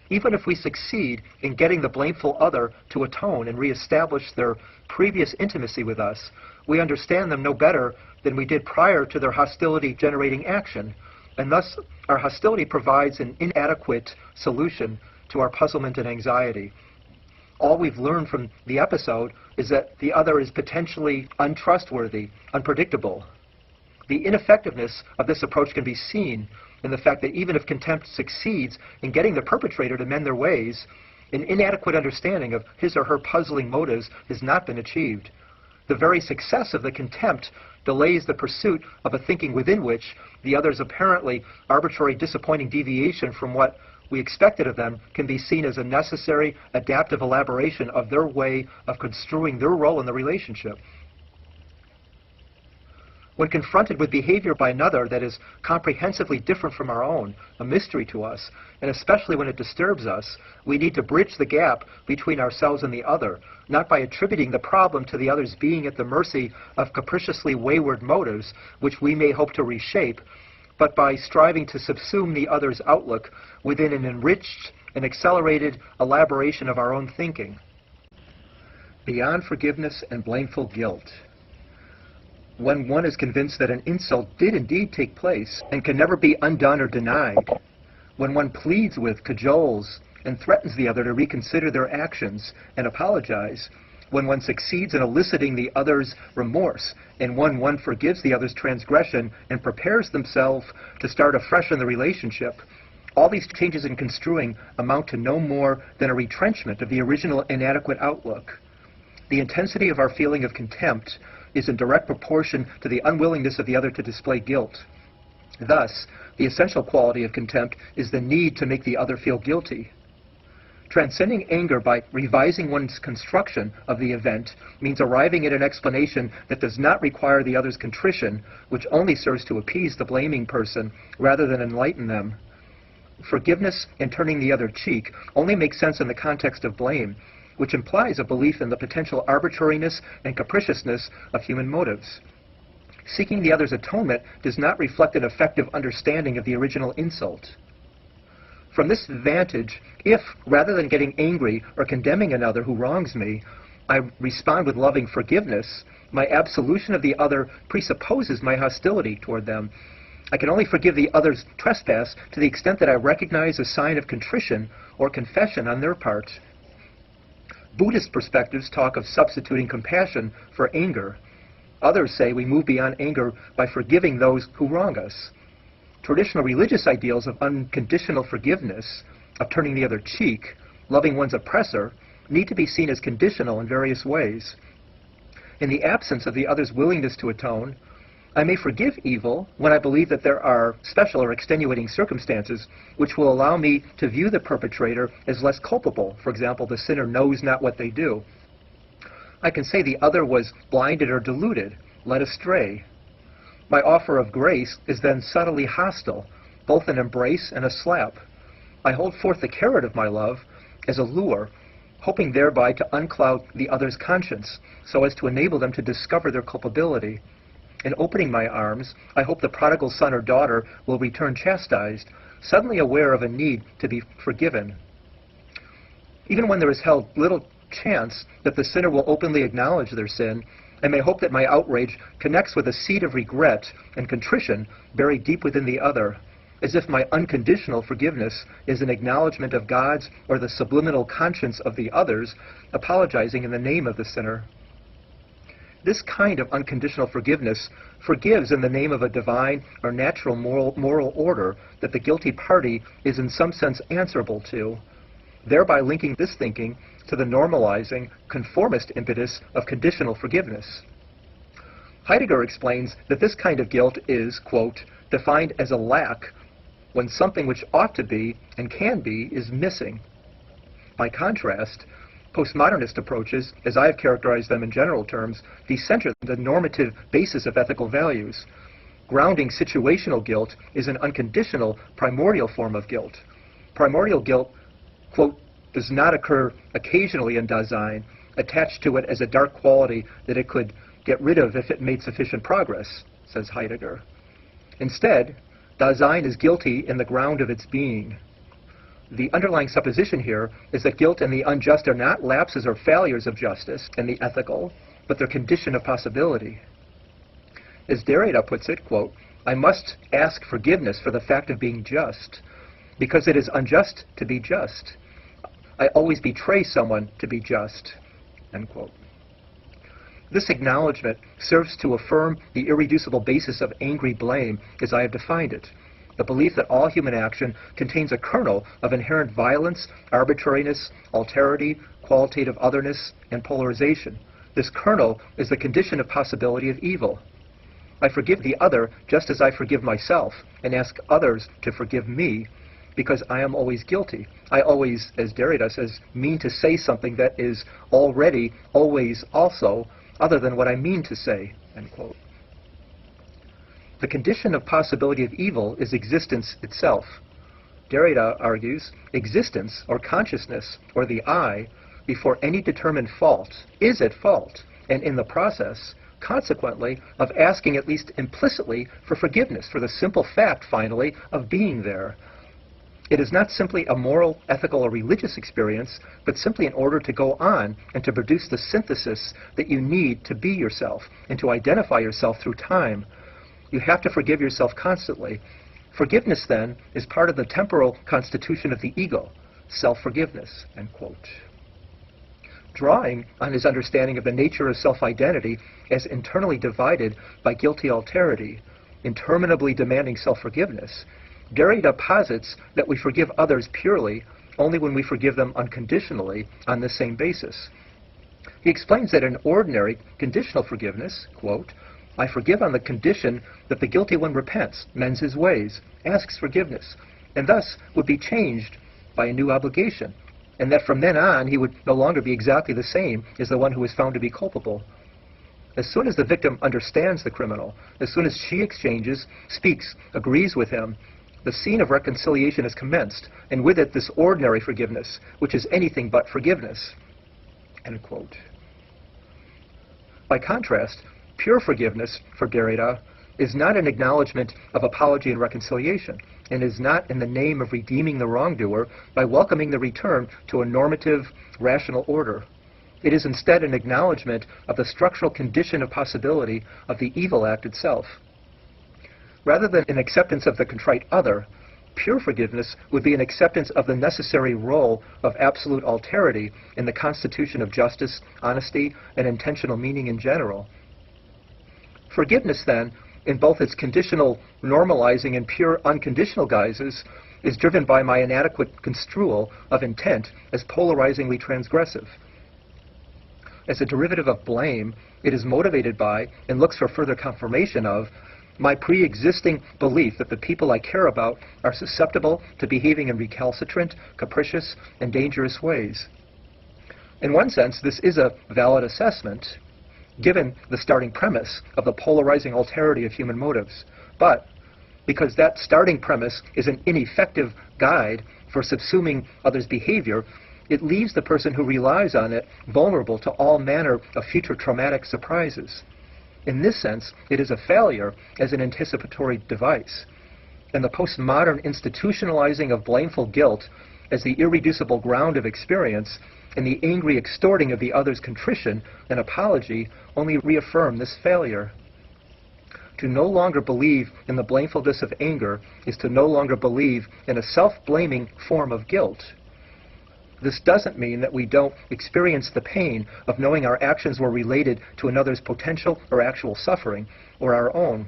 Even if we succeed in getting the blameful other to atone and reestablish their previous intimacy with us, we understand them no better than we did prior to their hostility-generating action, and thus our hostility provides an inadequate solution to our puzzlement and anxiety. All we've learned from the episode is that the other is potentially untrustworthy, unpredictable. The ineffectiveness of this approach can be seen in the fact that even if contempt succeeds in getting the perpetrator to mend their ways, an inadequate understanding of his or her puzzling motives has not been achieved. The very success of the contempt delays the pursuit of a thinking within which the other's apparently arbitrary, disappointing deviation from what we expected of them can be seen as a necessary, adaptive elaboration of their way of construing their role in the relationship. When confronted with behavior by another that is comprehensively different from our own, a mystery to us, and especially when it disturbs us, we need to bridge the gap between ourselves and the other, not by attributing the problem to the other's being at the mercy of capriciously wayward motives, which we may hope to reshape, but by striving to subsume the other's outlook within an enriched and accelerated elaboration of our own thinking. Beyond forgiveness and blameful guilt. When one is convinced that an insult did indeed take place and can never be undone or denied, when one pleads with, cajoles, and threatens the other to reconsider their actions and apologize, when one succeeds in eliciting the other's remorse, and when one forgives the other's transgression and prepares themselves to start afresh in the relationship, all these changes in construing amount to no more than a retrenchment of the original inadequate outlook. The intensity of our feeling of contempt is in direct proportion to the unwillingness of the other to display guilt. Thus, the essential quality of contempt is the need to make the other feel guilty. Transcending anger by revising one's construction of the event means arriving at an explanation that does not require the other's contrition, which only serves to appease the blaming person rather than enlighten them. Forgiveness and turning the other cheek only makes sense in the context of blame, which implies a belief in the potential arbitrariness and capriciousness of human motives. Seeking the other's atonement does not reflect an effective understanding of the original insult. From this vantage, if, rather than getting angry or condemning another who wrongs me, I respond with loving forgiveness, my absolution of the other presupposes my hostility toward them. I can only forgive the other's trespass to the extent that I recognize a sign of contrition or confession on their part. Buddhist perspectives talk of substituting compassion for anger. Others say we move beyond anger by forgiving those who wrong us. Traditional religious ideals of unconditional forgiveness, of turning the other cheek, loving one's oppressor, need to be seen as conditional in various ways. In the absence of the other's willingness to atone, I may forgive evil when I believe that there are special or extenuating circumstances which will allow me to view the perpetrator as less culpable. For example, the sinner knows not what they do. I can say the other was blinded or deluded, led astray. My offer of grace is then subtly hostile, both an embrace and a slap. I hold forth the carrot of my love as a lure, hoping thereby to uncloud the other's conscience so as to enable them to discover their culpability. In opening my arms, I hope the prodigal son or daughter will return chastised, suddenly aware of a need to be forgiven. Even when there is held little chance that the sinner will openly acknowledge their sin, I may hope that my outrage connects with a seed of regret and contrition buried deep within the other, as if my unconditional forgiveness is an acknowledgement of God's or the subliminal conscience of the others, apologizing in the name of the sinner. This kind of unconditional forgiveness forgives in the name of a divine or natural moral order that the guilty party is in some sense answerable to, thereby linking this thinking to the normalizing, conformist impetus of conditional forgiveness. Heidegger explains that this kind of guilt is, quote, defined as a lack when something which ought to be and can be is missing. By contrast, postmodernist approaches, as I have characterized them in general terms, decenter the normative basis of ethical values. Grounding situational guilt is an unconditional, primordial form of guilt. Primordial guilt, quote, does not occur occasionally in Dasein, attached to it as a dark quality that it could get rid of if it made sufficient progress, says Heidegger. Instead, Dasein is guilty in the ground of its being. The underlying supposition here is that guilt and the unjust are not lapses or failures of justice and the ethical, but their condition of possibility. As Derrida puts it, quote, I must ask forgiveness for the fact of being just, because it is unjust to be just. I always betray someone to be just, end quote. This acknowledgement serves to affirm the irreducible basis of angry blame as I have defined it, the belief that all human action contains a kernel of inherent violence, arbitrariness, alterity, qualitative otherness, and polarization. This kernel is the condition of possibility of evil. I forgive the other just as I forgive myself, and ask others to forgive me, because I am always guilty. I always, as Derrida says, mean to say something that is already, always, also, other than what I mean to say, end quote. The condition of possibility of evil is existence itself. Derrida argues, existence, or consciousness, or the I, before any determined fault, is at fault, and in the process, consequently, of asking at least implicitly for forgiveness, for the simple fact, finally, of being there. It is not simply a moral, ethical, or religious experience, but simply in order to go on and to produce the synthesis that you need to be yourself and to identify yourself through time. You have to forgive yourself constantly. Forgiveness, then, is part of the temporal constitution of the ego, self-forgiveness, end quote. Drawing on his understanding of the nature of self-identity as internally divided by guilty alterity, interminably demanding self-forgiveness, Derrida posits that we forgive others purely only when we forgive them unconditionally on the same basis. He explains that in ordinary conditional forgiveness, quote, I forgive on the condition that the guilty one repents, mends his ways, asks forgiveness, and thus would be changed by a new obligation, and that from then on he would no longer be exactly the same as the one who is found to be culpable. As soon as the victim understands the criminal, as soon as she exchanges, speaks, agrees with him, the scene of reconciliation is commenced, and with it this ordinary forgiveness, which is anything but forgiveness, end quote. By contrast, pure forgiveness, for Derrida, is not an acknowledgement of apology and reconciliation, and is not in the name of redeeming the wrongdoer by welcoming the return to a normative, rational order. It is instead an acknowledgement of the structural condition of possibility of the evil act itself. Rather than an acceptance of the contrite other, pure forgiveness would be an acceptance of the necessary role of absolute alterity in the constitution of justice, honesty, and intentional meaning in general. Forgiveness, then, in both its conditional normalizing and pure unconditional guises, is driven by my inadequate construal of intent as polarizingly transgressive. as a derivative of blame, it is motivated by and looks for further confirmation of my pre-existing belief that the people I care about are susceptible to behaving in recalcitrant, capricious, and dangerous ways. In one sense, this is a valid assessment, given the starting premise of the polarizing alterity of human motives. But because that starting premise is an ineffective guide for subsuming others' behavior, it leaves the person who relies on it vulnerable to all manner of future traumatic surprises. In this sense, it is a failure as an anticipatory device. And the postmodern institutionalizing of blameful guilt as the irreducible ground of experience and the angry extorting of the other's contrition and apology only reaffirm this failure. To no longer believe in the blamefulness of anger is to no longer believe in a self-blaming form of guilt. This doesn't mean that we don't experience the pain of knowing our actions were related to another's potential or actual suffering, or our own.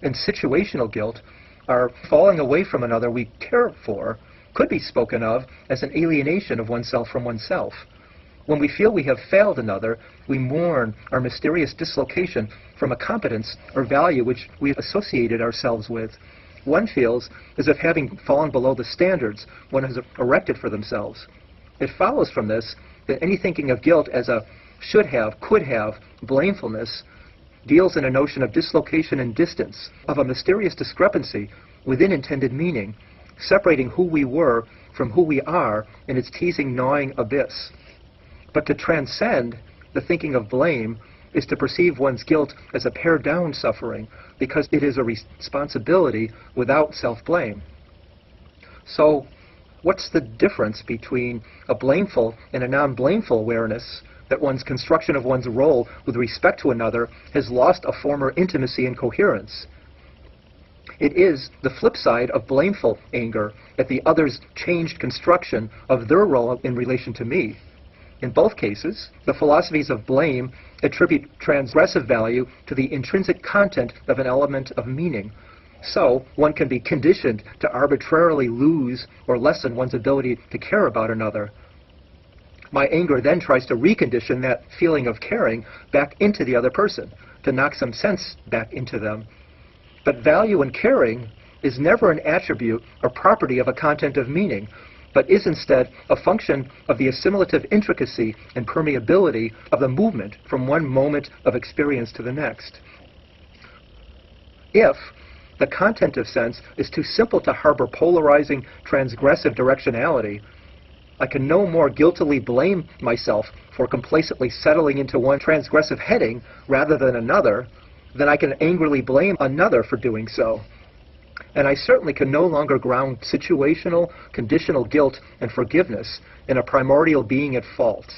In situational guilt, our falling away from another we care for could be spoken of as an alienation of oneself from oneself. When we feel we have failed another, we mourn our mysterious dislocation from a competence or value which we have associated ourselves with. One feels as if having fallen below the standards one has erected for themselves. It follows from this that any thinking of guilt as a should have, could have, blamefulness deals in a notion of dislocation and distance, of a mysterious discrepancy within intended meaning, separating who we were from who we are in its teasing, gnawing abyss. But to transcend the thinking of blame is to perceive one's guilt as a pared-down suffering, because it is a responsibility without self-blame. So, what's the difference between a blameful and a non-blameful awareness that one's construction of one's role with respect to another has lost a former intimacy and coherence? It is the flip side of blameful anger at the other's changed construction of their role in relation to me. In both cases, the philosophies of blame attribute transgressive value to the intrinsic content of an element of meaning. So, one can be conditioned to arbitrarily lose or lessen one's ability to care about another. My anger then tries to recondition that feeling of caring back into the other person, to knock some sense back into them. But value in caring is never an attribute or property of a content of meaning, but is instead a function of the assimilative intricacy and permeability of the movement from one moment of experience to the next. If the content of sense is too simple to harbor polarizing, transgressive directionality, I can no more guiltily blame myself for complacently settling into one transgressive heading rather than another than I can angrily blame another for doing so. And I certainly can no longer ground situational, conditional guilt and forgiveness in a primordial being at fault.